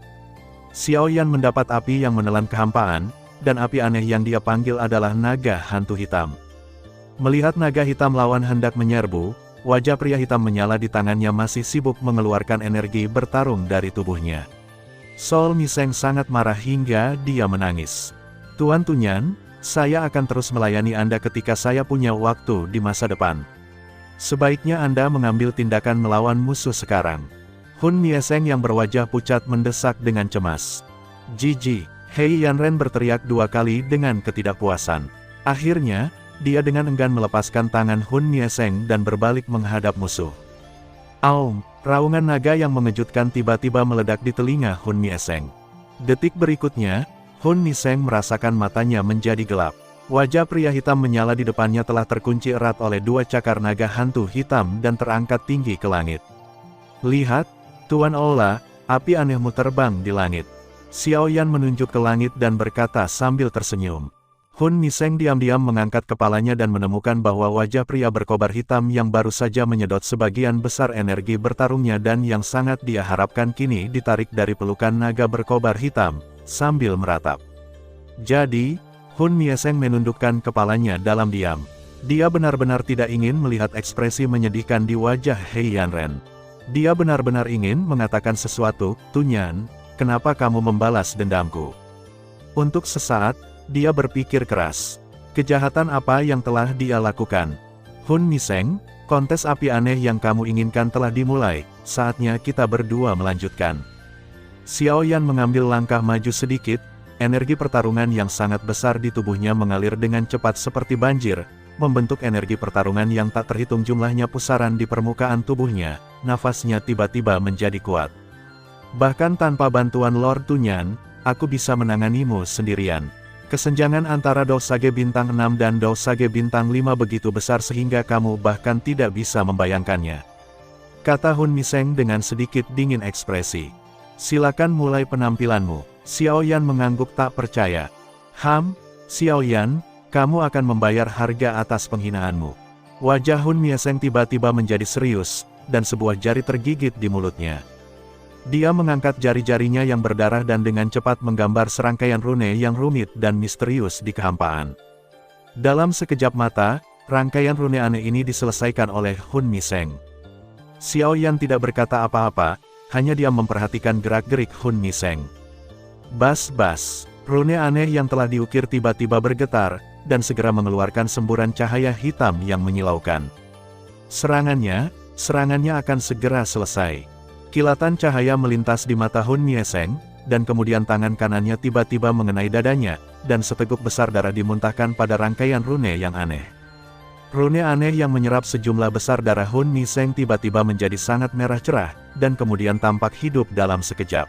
Xiaoyan mendapat api yang menelan kehampaan, dan api aneh yang dia panggil adalah naga hantu hitam. Melihat naga hitam lawan hendak menyerbu, wajah pria hitam menyala di tangannya masih sibuk mengeluarkan energi bertarung dari tubuhnya. Sol Miseng sangat marah hingga dia menangis. Tuan Tunyan, saya akan terus melayani Anda ketika saya punya waktu di masa depan. Sebaiknya Anda mengambil tindakan melawan musuh sekarang. Hun Miseng yang berwajah pucat mendesak dengan cemas. Jiji, Hei Yanren berteriak dua kali dengan ketidakpuasan. Akhirnya, dia dengan enggan melepaskan tangan Hun Miseng dan berbalik menghadap musuh. Aum! Raungan naga yang mengejutkan tiba-tiba meledak di telinga Hun Miseng. Detik berikutnya, Hun Miseng merasakan matanya menjadi gelap. Wajah pria hitam menyala di depannya telah terkunci erat oleh dua cakar naga hantu hitam dan terangkat tinggi ke langit. Lihat, Tuan Ola, api anehmu terbang di langit. Xiaoyan menunjuk ke langit dan berkata sambil tersenyum. Hun Miseng diam-diam mengangkat kepalanya dan menemukan bahwa wajah pria berkobar hitam yang baru saja menyedot sebagian besar energi bertarungnya dan yang sangat dia harapkan kini ditarik dari pelukan naga berkobar hitam, sambil meratap. Jadi, Hun Miseng menundukkan kepalanya dalam diam. Dia benar-benar tidak ingin melihat ekspresi menyedihkan di wajah Hei Yanren. Dia benar-benar ingin mengatakan sesuatu, Tunyan, kenapa kamu membalas dendamku? Untuk sesaat, dia berpikir keras. Kejahatan apa yang telah dia lakukan? Hun Miseng, kontes api aneh yang kamu inginkan telah dimulai, saatnya kita berdua melanjutkan. Xiaoyan mengambil langkah maju sedikit. Energi pertarungan yang sangat besar di tubuhnya mengalir dengan cepat seperti banjir, membentuk energi pertarungan yang tak terhitung jumlahnya pusaran di permukaan tubuhnya. Nafasnya tiba-tiba menjadi kuat. Bahkan tanpa bantuan Lord Tunyan, aku bisa menanganimu sendirian. Kesenjangan antara Dosage bintang 6 dan Dosage bintang 5 begitu besar sehingga kamu bahkan tidak bisa membayangkannya. Kata Hun Miseng dengan sedikit dingin ekspresi. Silakan mulai penampilanmu. Xiaoyan mengangguk tak percaya. Xiaoyan, kamu akan membayar harga atas penghinaanmu. Wajah Hun Miseng tiba-tiba menjadi serius, dan sebuah jari tergigit di mulutnya. Dia mengangkat jari-jarinya yang berdarah dan dengan cepat menggambar serangkaian rune yang rumit dan misterius di kehampaan. Dalam sekejap mata, rangkaian rune aneh ini diselesaikan oleh Hun Miseng. Xiaoyan tidak berkata apa-apa, hanya diam memperhatikan gerak-gerik Hun Miseng. Bas-bas, rune aneh yang telah diukir tiba-tiba bergetar, dan segera mengeluarkan semburan cahaya hitam yang menyilaukan. Serangannya akan segera selesai. Kilatan cahaya melintas di mata Hun Miseng, dan kemudian tangan kanannya tiba-tiba mengenai dadanya, dan seteguk besar darah dimuntahkan pada rangkaian rune yang aneh. Rune aneh yang menyerap sejumlah besar darah Hun Miseng tiba-tiba menjadi sangat merah cerah, dan kemudian tampak hidup dalam sekejap.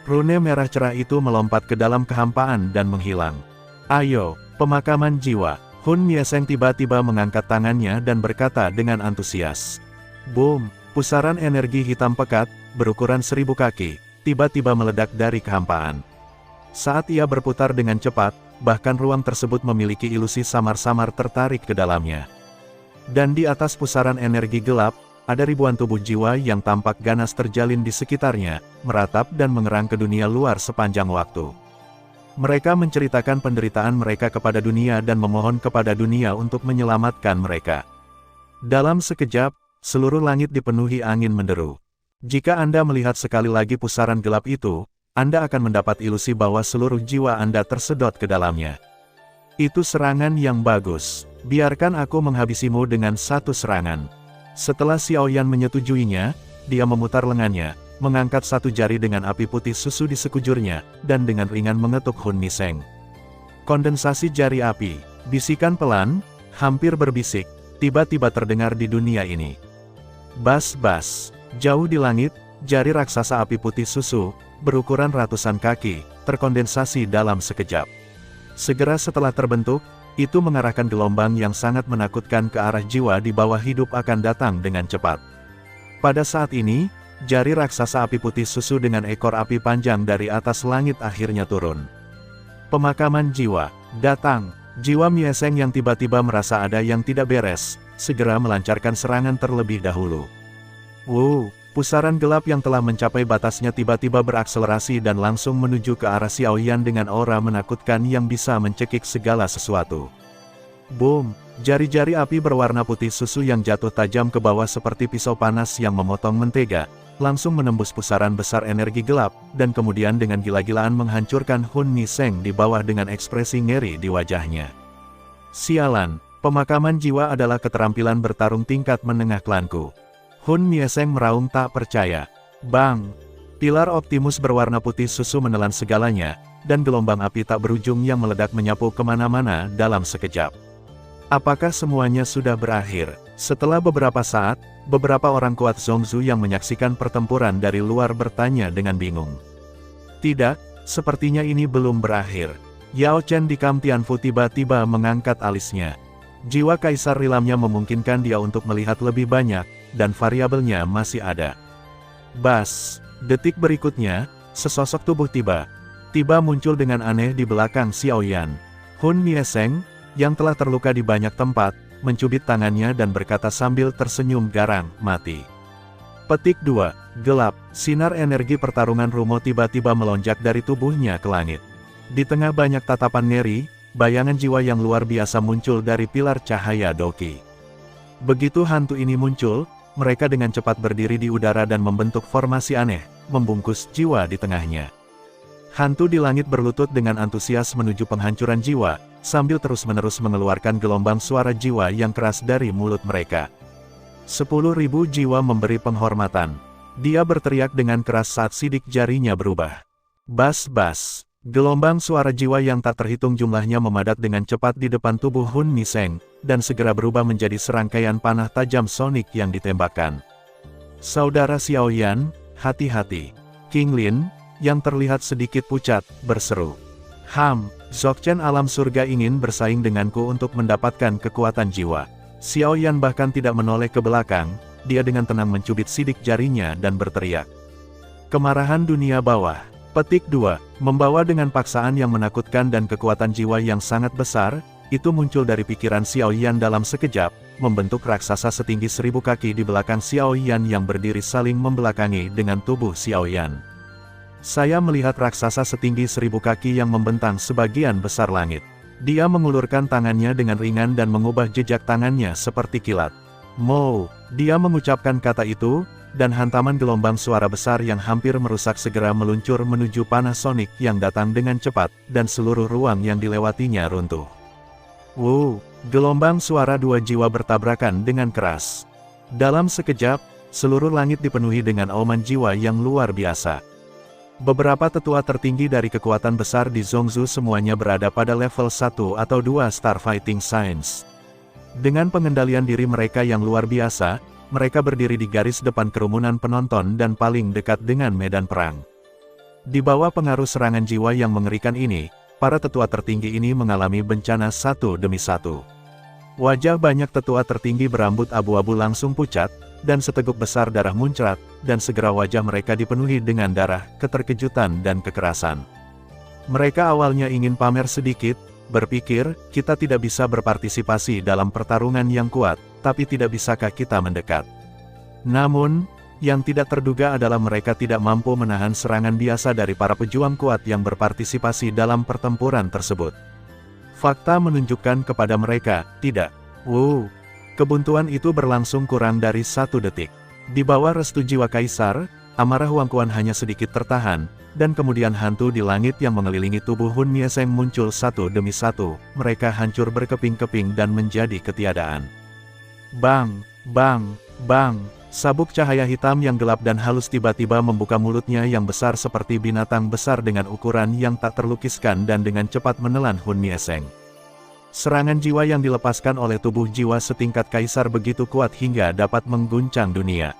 Rune merah cerah itu melompat ke dalam kehampaan dan menghilang. Ayo, pemakaman jiwa. Hun Miseng tiba-tiba mengangkat tangannya dan berkata dengan antusias. Boom! Pusaran energi hitam pekat, berukuran 1000 kaki, tiba-tiba meledak dari kehampaan. Saat ia berputar dengan cepat, bahkan ruang tersebut memiliki ilusi samar-samar tertarik ke dalamnya. Dan di atas pusaran energi gelap, ada ribuan tubuh jiwa yang tampak ganas terjalin di sekitarnya, meratap dan mengerang ke dunia luar sepanjang waktu. Mereka menceritakan penderitaan mereka kepada dunia dan memohon kepada dunia untuk menyelamatkan mereka. Dalam sekejap, seluruh langit dipenuhi angin menderu. Jika Anda melihat sekali lagi pusaran gelap itu, Anda akan mendapat ilusi bahwa seluruh jiwa Anda tersedot ke dalamnya. Itu serangan yang bagus. Biarkan aku menghabisimu dengan satu serangan. Setelah Xiaoyan menyetujuinya, dia memutar lengannya, mengangkat satu jari dengan api putih susu di sekujurnya, dan dengan ringan mengetuk Hun Niseng. Kondensasi jari api, bisikan pelan, hampir berbisik, tiba-tiba terdengar di dunia ini. Bas-bas, jauh di langit, jari raksasa api putih susu, berukuran ratusan kaki, terkondensasi dalam sekejap. Segera setelah terbentuk, itu mengarahkan gelombang yang sangat menakutkan ke arah jiwa di bawah hidup akan datang dengan cepat. Pada saat ini, jari raksasa api putih susu dengan ekor api panjang dari atas langit akhirnya turun. Pemakaman jiwa, datang. Jiwa Mieseng yang tiba-tiba merasa ada yang tidak beres, segera melancarkan serangan terlebih dahulu. Wow, pusaran gelap yang telah mencapai batasnya tiba-tiba berakselerasi dan langsung menuju ke arah Xiaoyan dengan aura menakutkan yang bisa mencekik segala sesuatu. Boom, jari-jari api berwarna putih susu yang jatuh tajam ke bawah seperti pisau panas yang memotong mentega, langsung menembus pusaran besar energi gelap, dan kemudian dengan gila-gilaan menghancurkan Hun Niseng di bawah dengan ekspresi ngeri di wajahnya. Sialan, pemakaman jiwa adalah keterampilan bertarung tingkat menengah klanku. Hun Niseng meraung tak percaya. Bang! Pilar Optimus berwarna putih susu menelan segalanya, dan gelombang api tak berujung yang meledak menyapu kemana-mana dalam sekejap. Apakah semuanya sudah berakhir? Setelah beberapa saat, beberapa orang kuat Zhongzhou yang menyaksikan pertempuran dari luar bertanya dengan bingung. Tidak, sepertinya ini belum berakhir. Yao Chen di Kam Tianfu tiba-tiba mengangkat alisnya. Jiwa Kaisar Rilamnya memungkinkan dia untuk melihat lebih banyak, dan variabelnya masih ada. Bas, detik berikutnya, sesosok tubuh tiba muncul dengan aneh di belakang Xiaoyan. Hun Niseng, yang telah terluka di banyak tempat, mencubit tangannya dan berkata sambil tersenyum garang, mati. Petik 2. Gelap, sinar energi pertarungan Rumo tiba-tiba melonjak dari tubuhnya ke langit. Di tengah banyak tatapan ngeri, bayangan jiwa yang luar biasa muncul dari pilar cahaya Doki. Begitu hantu ini muncul, mereka dengan cepat berdiri di udara dan membentuk formasi aneh, membungkus jiwa di tengahnya. Hantu di langit berlutut dengan antusias menuju penghancuran jiwa, sambil terus-menerus mengeluarkan gelombang suara jiwa yang keras dari mulut mereka. 10.000 jiwa memberi penghormatan. Dia berteriak dengan keras saat sidik jarinya berubah. Bas-bas. Gelombang suara jiwa yang tak terhitung jumlahnya memadat dengan cepat di depan tubuh Hun Niseng, dan segera berubah menjadi serangkaian panah tajam sonik yang ditembakkan. Saudara Xiaoyan, hati-hati. King Lin, yang terlihat sedikit pucat, berseru. Dzogchen alam surga ingin bersaing denganku untuk mendapatkan kekuatan jiwa. Xiaoyan bahkan tidak menoleh ke belakang, dia dengan tenang mencubit sidik jarinya dan berteriak. Kemarahan dunia bawah. Petik 2. Membawa dengan paksaan yang menakutkan dan kekuatan jiwa yang sangat besar, itu muncul dari pikiran Xiaoyan dalam sekejap, membentuk raksasa setinggi 1000 kaki di belakang Xiaoyan yang berdiri saling membelakangi dengan tubuh Xiaoyan. Saya melihat raksasa setinggi 1000 kaki yang membentang sebagian besar langit. Dia mengulurkan tangannya dengan ringan dan mengubah jejak tangannya seperti kilat. Mo, dia mengucapkan kata itu, dan hantaman gelombang suara besar yang hampir merusak segera meluncur menuju panah sonik yang datang dengan cepat, dan seluruh ruang yang dilewatinya runtuh. Gelombang suara dua jiwa bertabrakan dengan keras. Dalam sekejap, seluruh langit dipenuhi dengan auman jiwa yang luar biasa. Beberapa tetua tertinggi dari kekuatan besar di Zhongzhou semuanya berada pada level 1 atau 2 Star Fighting Science. Dengan pengendalian diri mereka yang luar biasa, mereka berdiri di garis depan kerumunan penonton dan paling dekat dengan medan perang. Di bawah pengaruh serangan jiwa yang mengerikan ini, para tetua tertinggi ini mengalami bencana satu demi satu. Wajah banyak tetua tertinggi berambut abu-abu langsung pucat, dan seteguk besar darah muncrat, dan segera wajah mereka dipenuhi dengan darah, keterkejutan dan kekerasan. Mereka awalnya ingin pamer sedikit, berpikir, kita tidak bisa berpartisipasi dalam pertarungan yang kuat, tapi tidak bisakah kita mendekat. Namun, yang tidak terduga adalah mereka tidak mampu menahan serangan biasa dari para pejuang kuat yang berpartisipasi dalam pertempuran tersebut. Fakta menunjukkan kepada mereka, tidak. Kebuntuan itu berlangsung kurang dari 1 detik. Di bawah restu jiwa kaisar, amarah Huang Quan hanya sedikit tertahan, dan kemudian hantu di langit yang mengelilingi tubuh Hun Niseng muncul satu demi satu, mereka hancur berkeping-keping dan menjadi ketiadaan. Bang, bang, bang, Sabuk cahaya hitam yang gelap dan halus tiba-tiba membuka mulutnya yang besar seperti binatang besar dengan ukuran yang tak terlukiskan dan dengan cepat menelan Hun Mieseng. Serangan jiwa yang dilepaskan oleh tubuh jiwa setingkat kaisar begitu kuat hingga dapat mengguncang dunia.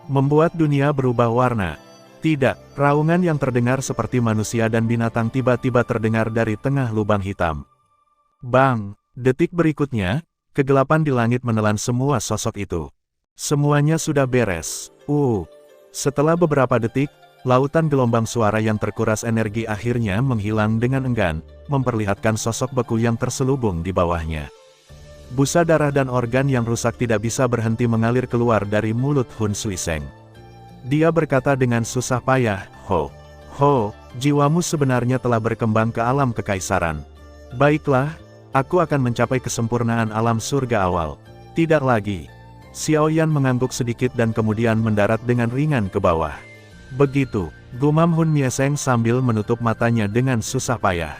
Membuat dunia berubah warna. Tidak, raungan yang terdengar seperti manusia dan binatang tiba-tiba terdengar dari tengah lubang hitam. Bang! Detik berikutnya, kegelapan di langit menelan semua sosok itu. Semuanya sudah beres. Setelah beberapa detik, lautan gelombang suara yang terkuras energi akhirnya menghilang dengan enggan, memperlihatkan sosok beku yang terselubung di bawahnya. Busa darah dan organ yang rusak tidak bisa berhenti mengalir keluar dari mulut Hun Suiseng. Dia berkata dengan susah payah, Ho, jiwamu sebenarnya telah berkembang ke alam kekaisaran. Baiklah, aku akan mencapai kesempurnaan alam surga awal. Tidak lagi. Xiao Yan mengangguk sedikit dan kemudian mendarat dengan ringan ke bawah. Begitu, gumam Hun Mieseng sambil menutup matanya dengan susah payah.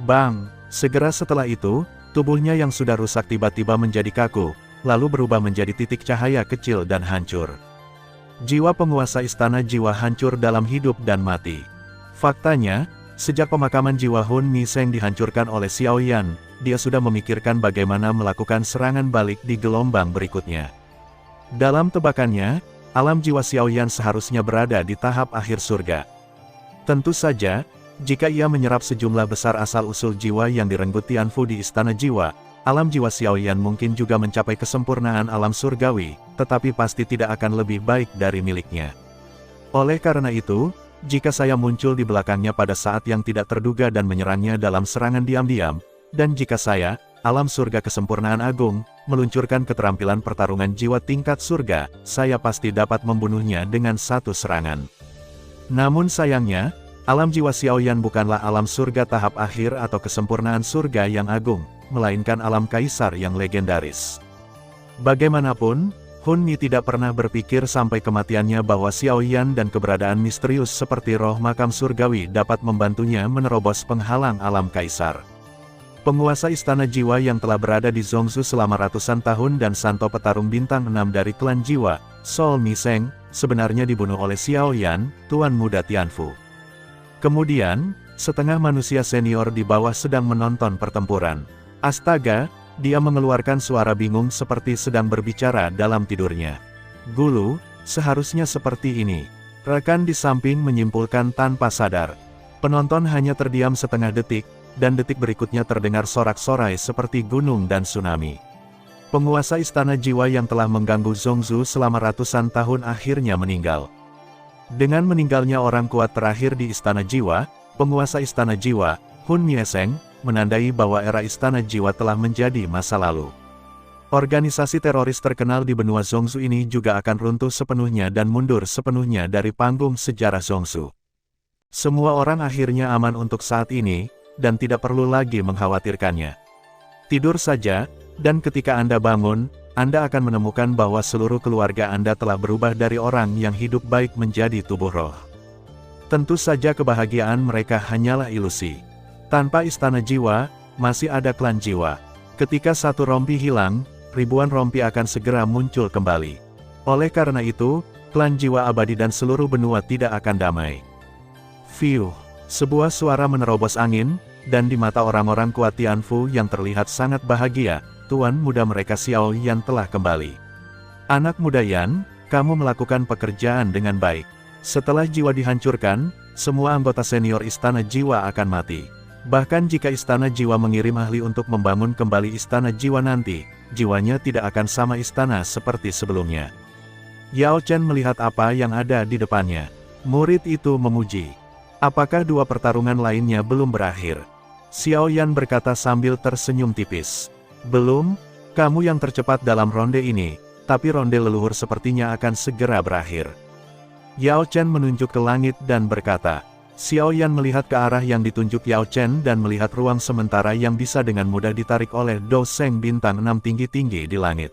Bang! Segera setelah itu, tubuhnya yang sudah rusak tiba-tiba menjadi kaku, lalu berubah menjadi titik cahaya kecil dan hancur. Jiwa penguasa istana jiwa hancur dalam hidup dan mati. Faktanya, sejak pemakaman jiwa Hun Mieseng dihancurkan oleh Xiao Yan, dia sudah memikirkan bagaimana melakukan serangan balik di gelombang berikutnya. Dalam tebakannya, alam jiwa Xiao Yan seharusnya berada di tahap akhir surga. Tentu saja, jika ia menyerap sejumlah besar asal-usul jiwa yang direnggut Tianfu di istana jiwa, alam jiwa Xiao Yan mungkin juga mencapai kesempurnaan alam surgawi, tetapi pasti tidak akan lebih baik dari miliknya. Oleh karena itu, jika saya muncul di belakangnya pada saat yang tidak terduga dan menyerangnya dalam serangan diam-diam, dan jika saya, alam surga kesempurnaan agung, meluncurkan keterampilan pertarungan jiwa tingkat surga, saya pasti dapat membunuhnya dengan satu serangan. Namun sayangnya, alam jiwa Xiao Yan bukanlah alam surga tahap akhir atau kesempurnaan surga yang agung, melainkan alam kaisar yang legendaris. Bagaimanapun, Hun Mi tidak pernah berpikir sampai kematiannya bahwa Xiao Yan dan keberadaan misterius seperti roh makam surgawi dapat membantunya menerobos penghalang alam kaisar. Penguasa istana jiwa yang telah berada di Zhongzhou selama ratusan tahun dan santo petarung bintang 6 dari klan jiwa, Sol Miseng, sebenarnya dibunuh oleh Xiao Yan, tuan muda Tianfu. Kemudian, setengah manusia senior di bawah sedang menonton pertempuran. Astaga, dia mengeluarkan suara bingung seperti sedang berbicara dalam tidurnya. Gulu, seharusnya seperti ini. Rekan di samping menyimpulkan tanpa sadar. Penonton hanya terdiam setengah detik, dan detik berikutnya terdengar sorak-sorai seperti gunung dan tsunami. Penguasa istana jiwa yang telah mengganggu Zhongzhou selama ratusan tahun akhirnya meninggal. Dengan meninggalnya orang kuat terakhir di istana jiwa, penguasa istana jiwa, Hun Mieseng, menandai bahwa era istana jiwa telah menjadi masa lalu. Organisasi teroris terkenal di benua Zhongzhou ini juga akan runtuh sepenuhnya dan mundur sepenuhnya dari panggung sejarah Zhongzhou. Semua orang akhirnya aman untuk saat ini, dan tidak perlu lagi mengkhawatirkannya. Tidur saja, dan ketika Anda bangun, Anda akan menemukan bahwa seluruh keluarga Anda telah berubah dari orang yang hidup baik menjadi tubuh roh. Tentu saja kebahagiaan mereka hanyalah ilusi. Tanpa istana jiwa, masih ada klan jiwa. Ketika satu rompi hilang, ribuan rompi akan segera muncul kembali. Oleh karena itu, klan jiwa abadi dan seluruh benua tidak akan damai. Fiuh! Sebuah suara menerobos angin, dan di mata orang-orang kuat Tianfu yang terlihat sangat bahagia, tuan muda mereka Xiao Yan telah kembali. Anak muda Yan, kamu melakukan pekerjaan dengan baik. Setelah jiwa dihancurkan, semua anggota senior istana jiwa akan mati. Bahkan jika istana jiwa mengirim ahli untuk membangun kembali istana jiwa nanti, jiwanya tidak akan sama istana seperti sebelumnya. Yao Chen melihat apa yang ada di depannya. Murid itu memuji. Apakah dua pertarungan lainnya belum berakhir? Xiao Yan berkata sambil tersenyum tipis. Belum, kamu yang tercepat dalam ronde ini, tapi ronde leluhur sepertinya akan segera berakhir. Yao Chen menunjuk ke langit dan berkata. Xiao Yan melihat ke arah yang ditunjuk Yao Chen dan melihat ruang sementara yang bisa dengan mudah ditarik oleh Do Seng bintang 6 tinggi-tinggi di langit.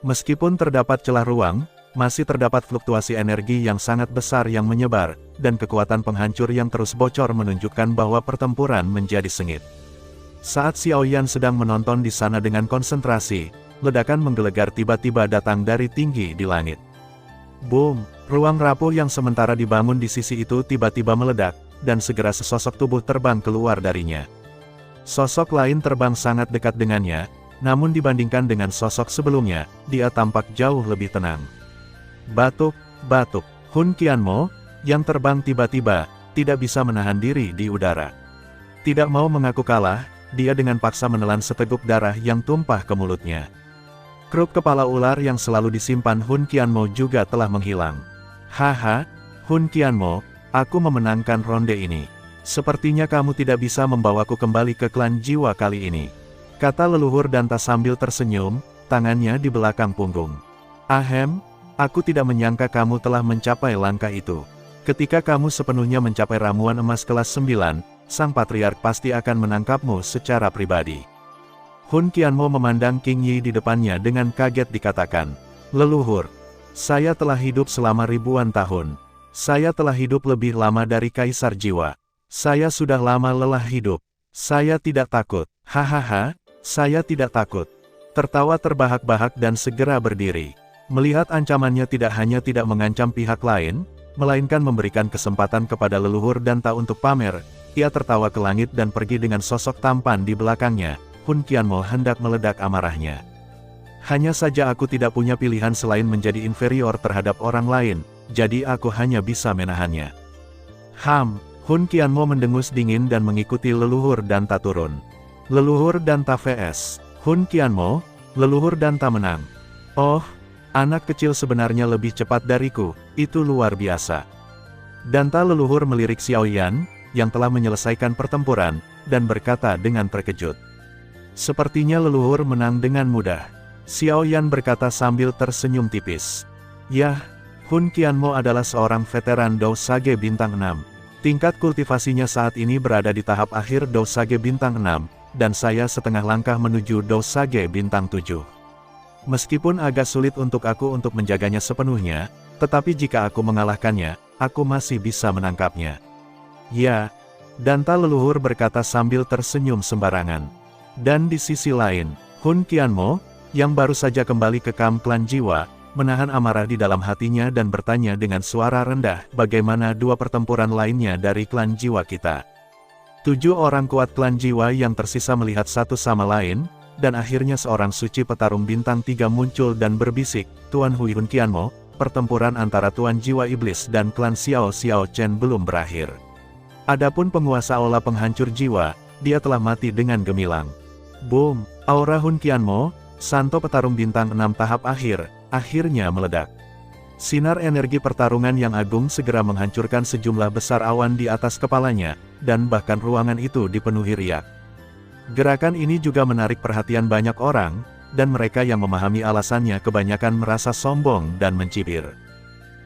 Meskipun terdapat celah ruang, masih terdapat fluktuasi energi yang sangat besar yang menyebar, dan kekuatan penghancur yang terus bocor menunjukkan bahwa pertempuran menjadi sengit. Saat Xiao Yan sedang menonton di sana dengan konsentrasi, ledakan menggelegar tiba-tiba datang dari tinggi di langit. Boom! Ruang rapuh yang sementara dibangun di sisi itu tiba-tiba meledak, dan segera sesosok tubuh terbang keluar darinya. Sosok lain terbang sangat dekat dengannya, namun dibandingkan dengan sosok sebelumnya, dia tampak jauh lebih tenang. Batuk, batuk. Hun Qianmo, yang terbang tiba-tiba, tidak bisa menahan diri di udara. Tidak mau mengaku kalah, dia dengan paksa menelan seteguk darah yang tumpah ke mulutnya. Kruk kepala ular yang selalu disimpan Hun Qianmo juga telah menghilang. Haha, Hun Qianmo, aku memenangkan ronde ini. Sepertinya kamu tidak bisa membawaku kembali ke klan jiwa kali ini, kata leluhur Danta sambil tersenyum, tangannya di belakang punggung. Ahem, aku tidak menyangka kamu telah mencapai langkah itu. Ketika kamu sepenuhnya mencapai ramuan emas kelas 9, sang patriark pasti akan menangkapmu secara pribadi. Hun Qianmo memandang King Yi di depannya dengan kaget dikatakan, leluhur, saya telah hidup selama ribuan tahun. Saya telah hidup lebih lama dari Kaisar Jiwa. Saya sudah lama lelah hidup. Saya tidak takut. Hahaha, saya tidak takut. Tertawa terbahak-bahak dan segera berdiri. Melihat ancamannya tidak hanya tidak mengancam pihak lain, melainkan memberikan kesempatan kepada leluhur Danta untuk pamer, ia tertawa ke langit dan pergi dengan sosok tampan di belakangnya. Hun Qianmo hendak meledak amarahnya. Hanya saja aku tidak punya pilihan selain menjadi inferior terhadap orang lain, jadi aku hanya bisa menahannya. Hun Qianmo mendengus dingin dan mengikuti leluhur Danta turun. Leluhur Danta vs Hun Qianmo, leluhur Danta menang. Oh, anak kecil sebenarnya lebih cepat dariku, itu luar biasa. Danta leluhur melirik Xiaoyan, yang telah menyelesaikan pertempuran, dan berkata dengan terkejut. Sepertinya leluhur menang dengan mudah. Xiaoyan berkata sambil tersenyum tipis. Yah, Hun Qianmo adalah seorang veteran Dou Sage bintang 6. Tingkat kultivasinya saat ini berada di tahap akhir Dou Sage bintang 6, dan saya setengah langkah menuju Dou Sage bintang 7. Meskipun agak sulit untuk aku untuk menjaganya sepenuhnya, tetapi jika aku mengalahkannya, aku masih bisa menangkapnya. Ya, Danta leluhur berkata sambil tersenyum sembarangan. Dan di sisi lain, Hun Qianmo, yang baru saja kembali ke kamp klan jiwa, menahan amarah di dalam hatinya dan bertanya dengan suara rendah, bagaimana dua pertempuran lainnya dari klan jiwa kita. 7 orang kuat klan jiwa yang tersisa melihat satu sama lain, dan akhirnya seorang suci petarung bintang 3 muncul dan berbisik, Tuan Hui Hun Qianmo, pertempuran antara Tuan Jiwa Iblis dan klan Xiao Chen belum berakhir. Adapun penguasa aula penghancur jiwa, dia telah mati dengan gemilang. Boom, aura Hun Qianmo, Santo petarung bintang 6 tahap akhir, akhirnya meledak. Sinar energi pertarungan yang agung segera menghancurkan sejumlah besar awan di atas kepalanya, dan bahkan ruangan itu dipenuhi riak. Gerakan ini juga menarik perhatian banyak orang, dan mereka yang memahami alasannya kebanyakan merasa sombong dan mencibir.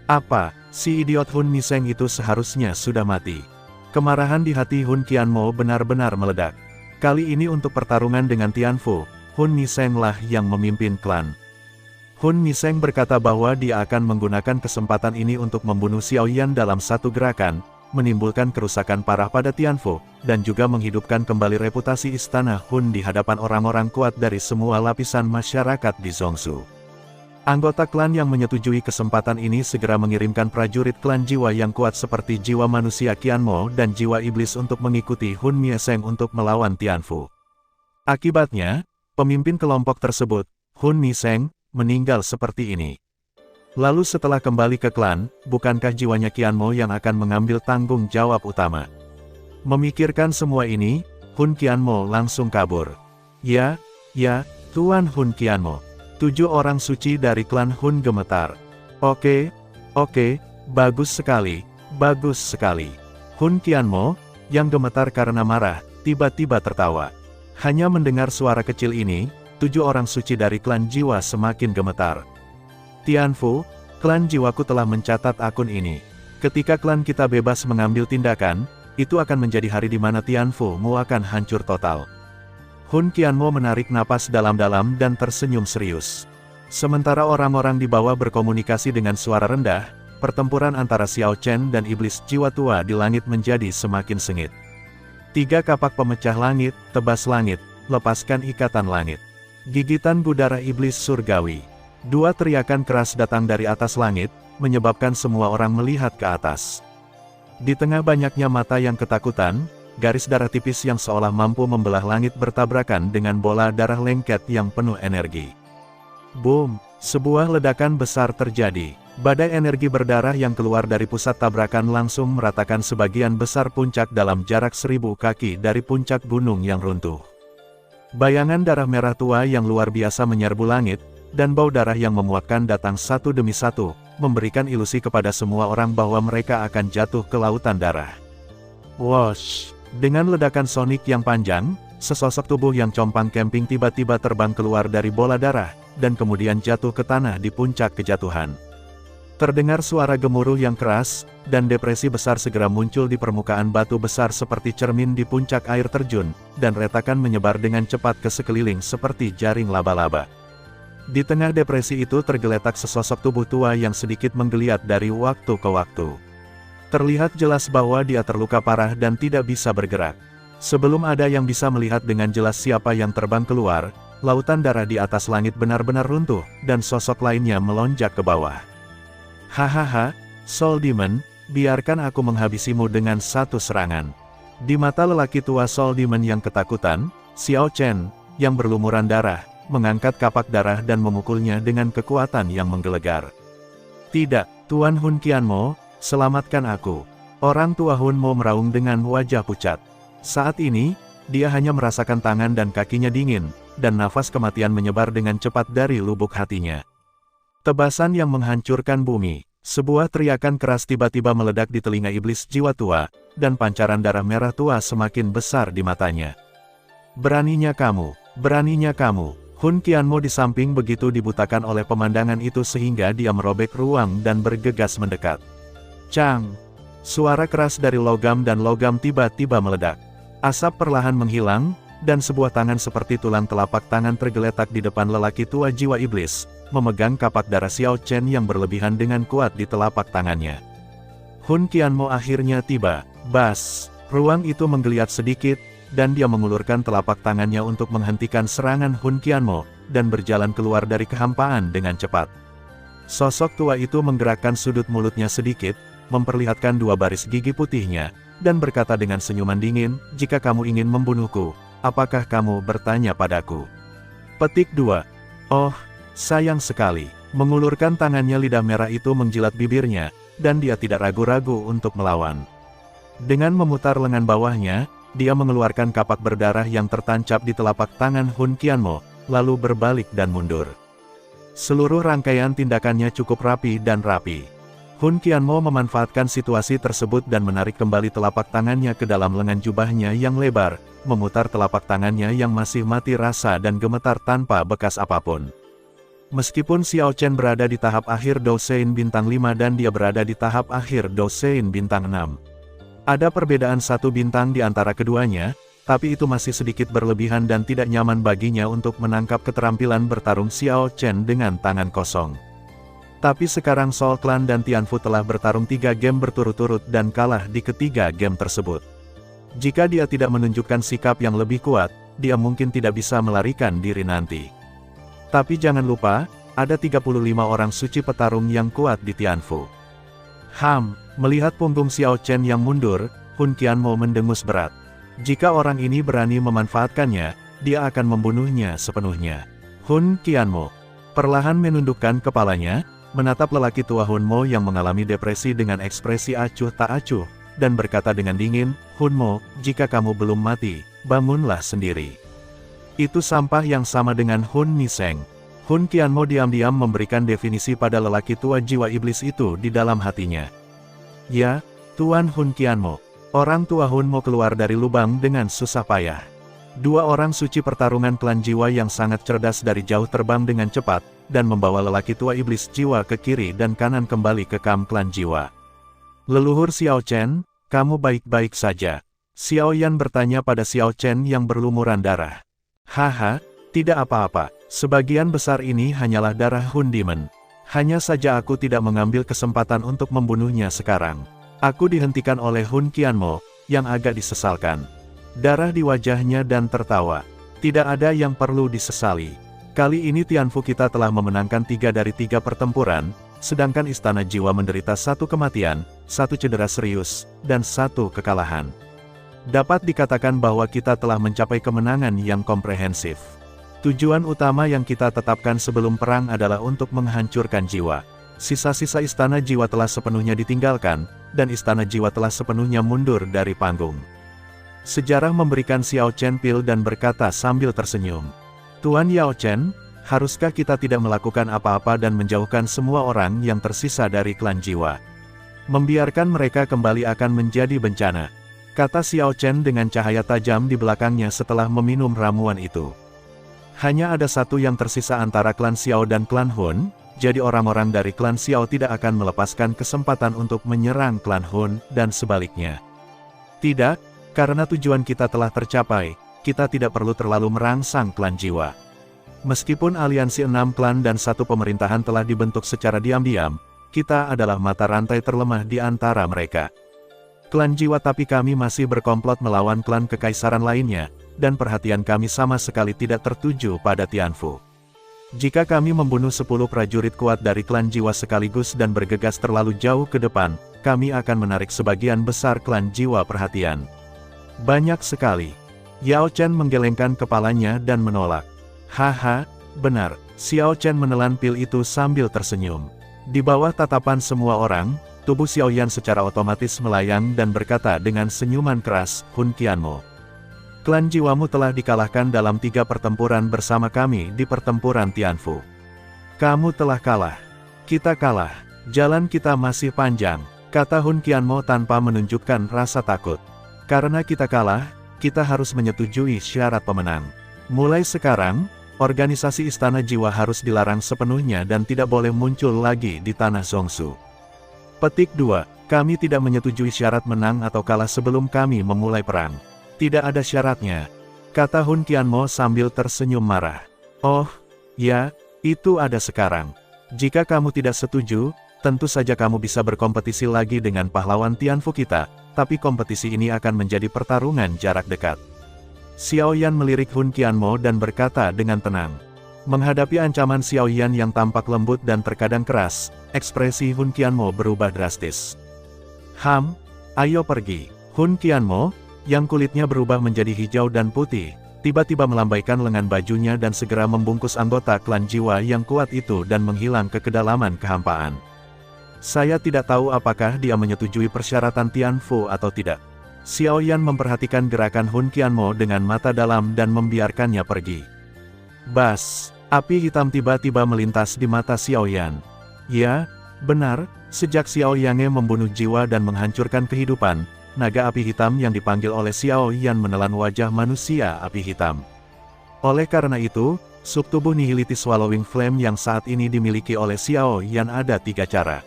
Apa, si idiot Hun Niseng itu seharusnya sudah mati. Kemarahan di hati Hun Qianmo benar-benar meledak. Kali ini untuk pertarungan dengan Tianfu, Hun Niseng lah yang memimpin klan. Hun Niseng berkata bahwa dia akan menggunakan kesempatan ini untuk membunuh Xiaoyan dalam satu gerakan, menimbulkan kerusakan parah pada Tianfu, dan juga menghidupkan kembali reputasi istana Hun di hadapan orang-orang kuat dari semua lapisan masyarakat di Zhongsu. Anggota klan yang menyetujui kesempatan ini segera mengirimkan prajurit klan jiwa yang kuat seperti jiwa manusia Qianmo dan jiwa iblis untuk mengikuti Hun Mieseng untuk melawan Tianfu. Akibatnya, pemimpin kelompok tersebut, Hun Niseng, meninggal seperti ini. Lalu setelah kembali ke klan, bukankah jiwanya Qianmo yang akan mengambil tanggung jawab utama? Memikirkan semua ini, Hun Qianmo langsung kabur. Ya, Tuan Hun Qianmo. 7 orang suci dari klan Hun gemetar. Oke, bagus sekali, bagus sekali. Hun Qianmo, yang gemetar karena marah, tiba-tiba tertawa. Hanya mendengar suara kecil ini, 7 orang suci dari klan jiwa semakin gemetar. Tianfu, klan jiwaku telah mencatat akun ini. Ketika klan kita bebas mengambil tindakan, itu akan menjadi hari di mana Tianfu mu akan hancur total. Hun Qianmo menarik napas dalam-dalam dan tersenyum serius. Sementara orang-orang di bawah berkomunikasi dengan suara rendah, pertempuran antara Xiao Chen dan iblis jiwa tua di langit menjadi semakin sengit. 3 kapak pemecah langit, tebas langit, lepaskan ikatan langit. Gigitan budara iblis surgawi. 2 teriakan keras datang dari atas langit, menyebabkan semua orang melihat ke atas. Di tengah banyaknya mata yang ketakutan, garis darah tipis yang seolah mampu membelah langit bertabrakan dengan bola darah lengket yang penuh energi. Boom! Sebuah ledakan besar terjadi. Badai energi berdarah yang keluar dari pusat tabrakan langsung meratakan sebagian besar puncak dalam jarak 1000 kaki dari puncak gunung yang runtuh. Bayangan darah merah tua yang luar biasa menyerbu langit, dan bau darah yang memuakkan datang satu demi satu, memberikan ilusi kepada semua orang bahwa mereka akan jatuh ke lautan darah. Whoosh! Dengan ledakan sonik yang panjang, sesosok tubuh yang compang camping tiba-tiba terbang keluar dari bola darah, dan kemudian jatuh ke tanah di puncak kejatuhan. Terdengar suara gemuruh yang keras, dan depresi besar segera muncul di permukaan batu besar seperti cermin di puncak air terjun, dan retakan menyebar dengan cepat ke sekeliling seperti jaring laba-laba. Di tengah depresi itu tergeletak sesosok tubuh tua yang sedikit menggeliat dari waktu ke waktu. Terlihat jelas bahwa dia terluka parah dan tidak bisa bergerak. Sebelum ada yang bisa melihat dengan jelas siapa yang terbang keluar, lautan darah di atas langit benar-benar runtuh, dan sosok lainnya melonjak ke bawah. Hahaha, Soul Demon, biarkan aku menghabisimu dengan satu serangan. Di mata lelaki tua Soul Demon yang ketakutan, Xiao Chen, yang berlumuran darah, mengangkat kapak darah dan memukulnya dengan kekuatan yang menggelegar. Tidak, Tuan Hun Qianmo, selamatkan aku. Orang tua Hun Mo meraung dengan wajah pucat. Saat ini, dia hanya merasakan tangan dan kakinya dingin, dan nafas kematian menyebar dengan cepat dari lubuk hatinya. Tebasan yang menghancurkan bumi. Sebuah teriakan keras tiba-tiba meledak di telinga iblis jiwa tua, dan pancaran darah merah tua semakin besar di matanya. Beraninya kamu, beraninya kamu. Hun Qianmo di samping begitu dibutakan oleh pemandangan itu sehingga dia merobek ruang dan bergegas mendekat. Cang! Suara keras dari logam dan logam tiba-tiba meledak. Asap perlahan menghilang, dan sebuah tangan seperti tulang telapak tangan tergeletak di depan lelaki tua jiwa iblis, memegang kapak darah Xiao Chen yang berlebihan dengan kuat di telapak tangannya. Hun Qianmo akhirnya tiba. Bas! Ruang itu menggeliat sedikit, dan dia mengulurkan telapak tangannya untuk menghentikan serangan Hun Qianmo, dan berjalan keluar dari kehampaan dengan cepat. Sosok tua itu menggerakkan sudut mulutnya sedikit, memperlihatkan dua baris gigi putihnya, dan berkata dengan senyuman dingin, jika kamu ingin membunuhku, apakah kamu bertanya padaku? Petik 2. Oh, sayang sekali. Mengulurkan tangannya lidah merah itu menjilat bibirnya, dan dia tidak ragu-ragu untuk melawan. Dengan memutar lengan bawahnya, dia mengeluarkan kapak berdarah yang tertancap di telapak tangan Hun Qianmo, lalu berbalik dan mundur. Seluruh rangkaian tindakannya cukup rapi dan rapi. Hun Qianmo memanfaatkan situasi tersebut dan menarik kembali telapak tangannya ke dalam lengan jubahnya yang lebar, memutar telapak tangannya yang masih mati rasa dan gemetar tanpa bekas apapun. Meskipun Xiao Chen berada di tahap akhir Dousein bintang 5 dan dia berada di tahap akhir Dousein bintang 6. Ada perbedaan satu bintang di antara keduanya, tapi itu masih sedikit berlebihan dan tidak nyaman baginya untuk menangkap keterampilan bertarung Xiao Chen dengan tangan kosong. Tapi sekarang Soul Clan dan Tianfu telah bertarung 3 game berturut-turut dan kalah di ketiga game tersebut. Jika dia tidak menunjukkan sikap yang lebih kuat, dia mungkin tidak bisa melarikan diri nanti. Tapi jangan lupa, ada 35 orang suci petarung yang kuat di Tianfu. Melihat punggung Xiao Chen yang mundur, Hun Qianmo mendengus berat. Jika orang ini berani memanfaatkannya, dia akan membunuhnya sepenuhnya. Hun Qianmo perlahan menundukkan kepalanya, menatap lelaki tua Hun Mo yang mengalami depresi dengan ekspresi acuh tak acuh, dan berkata dengan dingin, Hun Mo, jika kamu belum mati, bangunlah sendiri. Itu sampah yang sama dengan Hun Miseng. Hun Qianmo diam-diam memberikan definisi pada lelaki tua jiwa iblis itu di dalam hatinya. Ya, Tuan Hun Qianmo. Orang tua Hun Mo keluar dari lubang dengan susah payah. Dua orang suci pertarungan klan jiwa yang sangat cerdas dari jauh terbang dengan cepat, dan membawa lelaki tua iblis jiwa ke kiri dan kanan kembali ke kamp klan jiwa. Leluhur Xiao Chen, kamu baik-baik saja? Xiao Yan bertanya pada Xiao Chen yang berlumuran darah. Haha, tidak apa-apa, sebagian besar ini hanyalah darah Hun Demon. Hanya saja aku tidak mengambil kesempatan untuk membunuhnya sekarang. Aku dihentikan oleh Hun Qianmo, yang agak disesalkan. Darah di wajahnya dan tertawa. Tidak ada yang perlu disesali. Kali ini Tianfu kita telah memenangkan 3 dari 3 pertempuran, sedangkan Istana Jiwa menderita 1 kematian, 1 cedera serius, dan 1 kekalahan. Dapat dikatakan bahwa kita telah mencapai kemenangan yang komprehensif. Tujuan utama yang kita tetapkan sebelum perang adalah untuk menghancurkan jiwa. Sisa-sisa Istana Jiwa telah sepenuhnya ditinggalkan, dan Istana Jiwa telah sepenuhnya mundur dari panggung. Sejarah memberikan Xiao Chen pil dan berkata sambil tersenyum. Tuan Yao Chen, haruskah kita tidak melakukan apa-apa dan menjauhkan semua orang yang tersisa dari klan jiwa? Membiarkan mereka kembali akan menjadi bencana, kata Xiao Chen dengan cahaya tajam di belakangnya setelah meminum ramuan itu. Hanya ada satu yang tersisa antara klan Xiao dan klan Hun, jadi orang-orang dari klan Xiao tidak akan melepaskan kesempatan untuk menyerang klan Hun, dan sebaliknya. Tidak, karena tujuan kita telah tercapai, kita tidak perlu terlalu merangsang klan jiwa. Meskipun aliansi 6 klan dan 1 pemerintahan telah dibentuk secara diam-diam, kita adalah mata rantai terlemah di antara mereka. Klan jiwa tapi kami masih berkomplot melawan klan kekaisaran lainnya, dan perhatian kami sama sekali tidak tertuju pada Tianfu. Jika kami membunuh 10 prajurit kuat dari klan jiwa sekaligus dan bergegas terlalu jauh ke depan, kami akan menarik sebagian besar klan jiwa perhatian. Banyak sekali. Yao Chen menggelengkan kepalanya dan menolak. Haha, benar, Xiao Chen menelan pil itu sambil tersenyum. Di bawah tatapan semua orang, tubuh Xiao Yan secara otomatis melayang dan berkata dengan senyuman keras, Hun Qianmo. Klan jiwamu telah dikalahkan dalam 3 pertempuran bersama kami di pertempuran Tianfu. Kamu telah kalah. Kita kalah. Jalan kita masih panjang, kata Hun Qianmo tanpa menunjukkan rasa takut. Karena kita kalah, kita harus menyetujui syarat pemenang. Mulai sekarang, organisasi Istana Jiwa harus dilarang sepenuhnya dan tidak boleh muncul lagi di tanah Zhongsu. Petik 2. Kami tidak menyetujui syarat menang atau kalah sebelum kami memulai perang. Tidak ada syaratnya, kata Hun Qianmo sambil tersenyum marah. Oh, ya, itu ada sekarang. Jika kamu tidak setuju, tentu saja kamu bisa berkompetisi lagi dengan pahlawan Tianfu kita, tapi kompetisi ini akan menjadi pertarungan jarak dekat. Xiao Yan melirik Hun Qianmo dan berkata dengan tenang. Menghadapi ancaman Xiao Yan yang tampak lembut dan terkadang keras, ekspresi Hun Qianmo berubah drastis. Ayo pergi. Hun Qianmo, yang kulitnya berubah menjadi hijau dan putih, tiba-tiba melambaikan lengan bajunya dan segera membungkus anggota klan jiwa yang kuat itu dan menghilang ke kedalaman kehampaan. Saya tidak tahu apakah dia menyetujui persyaratan Tianfu atau tidak. Xiao Yan memperhatikan gerakan Hun Qianmo dengan mata dalam dan membiarkannya pergi. Bas, api hitam tiba-tiba melintas di mata Xiao Yan. Ya, benar, sejak Xiao Yange membunuh jiwa dan menghancurkan kehidupan, naga api hitam yang dipanggil oleh Xiao Yan menelan wajah manusia api hitam. Oleh karena itu, subtubuh Nihilitis Swallowing Flame yang saat ini dimiliki oleh Xiao Yan ada 3 cara.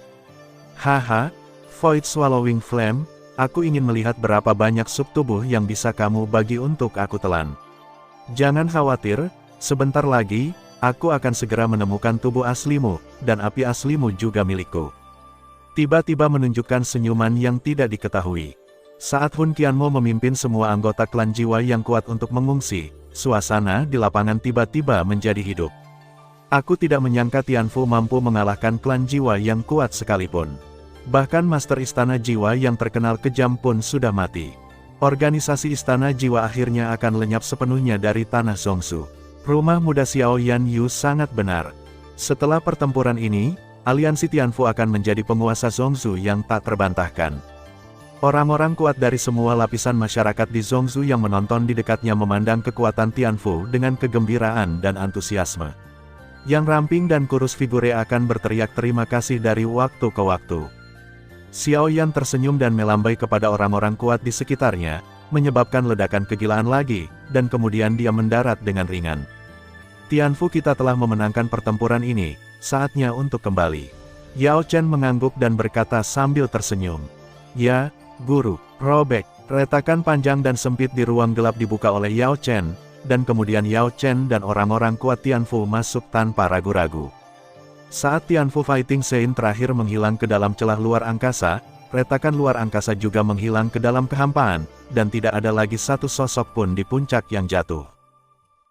Haha, Void Swallowing Flame, aku ingin melihat berapa banyak subtubuh yang bisa kamu bagi untuk aku telan. Jangan khawatir, sebentar lagi, aku akan segera menemukan tubuh aslimu, dan api aslimu juga milikku. Tiba-tiba menunjukkan senyuman yang tidak diketahui. Saat Hun Qianmo memimpin semua anggota klan jiwa yang kuat untuk mengungsi, suasana di lapangan tiba-tiba menjadi hidup. Aku tidak menyangka Tianfu mampu mengalahkan klan jiwa yang kuat sekalipun. Bahkan Master Istana Jiwa yang terkenal kejam pun sudah mati. Organisasi Istana Jiwa akhirnya akan lenyap sepenuhnya dari tanah Zhongsu. Rumah muda Xiao Yan Yu sangat benar. Setelah pertempuran ini, aliansi Tianfu akan menjadi penguasa Zhongsu yang tak terbantahkan. Orang-orang kuat dari semua lapisan masyarakat di Zhongsu yang menonton di dekatnya memandang kekuatan Tianfu dengan kegembiraan dan antusiasme. Yang ramping dan kurus figure akan berteriak terima kasih dari waktu ke waktu. Xiao Yan tersenyum dan melambai kepada orang-orang kuat di sekitarnya, menyebabkan ledakan kegilaan lagi, dan kemudian dia mendarat dengan ringan. Tianfu kita telah memenangkan pertempuran ini, saatnya untuk kembali. Yao Chen mengangguk dan berkata sambil tersenyum. Ya, Guru. Robek, retakan panjang dan sempit di ruang gelap dibuka oleh Yao Chen, dan kemudian Yao Chen dan orang-orang kuat Tianfu masuk tanpa ragu-ragu. Saat Tianfu Fighting Saint terakhir menghilang ke dalam celah luar angkasa, retakan luar angkasa juga menghilang ke dalam kehampaan, dan tidak ada lagi satu sosok pun di puncak yang jatuh.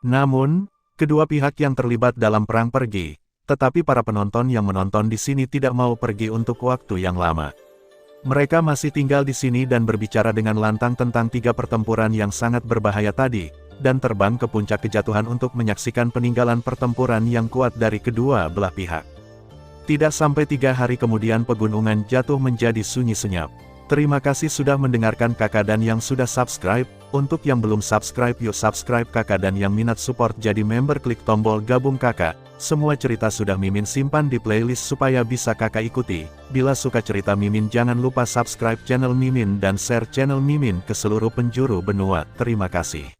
Namun, kedua pihak yang terlibat dalam perang pergi, Tetapi para penonton yang menonton di sini tidak mau pergi untuk waktu yang lama. Mereka masih tinggal di sini dan berbicara dengan lantang tentang 3 pertempuran yang sangat berbahaya tadi, dan terbang ke puncak kejatuhan untuk menyaksikan peninggalan pertempuran yang kuat dari kedua belah pihak. Tidak sampai 3 hari kemudian pegunungan jatuh menjadi sunyi senyap. Terima kasih sudah mendengarkan kakak dan yang sudah subscribe. Untuk yang belum subscribe yuk subscribe kakak, dan yang minat support jadi member klik tombol gabung kakak. Semua cerita sudah Mimin simpan di playlist supaya bisa kakak ikuti. Bila suka cerita Mimin jangan lupa subscribe channel Mimin dan share channel Mimin ke seluruh penjuru benua. Terima kasih.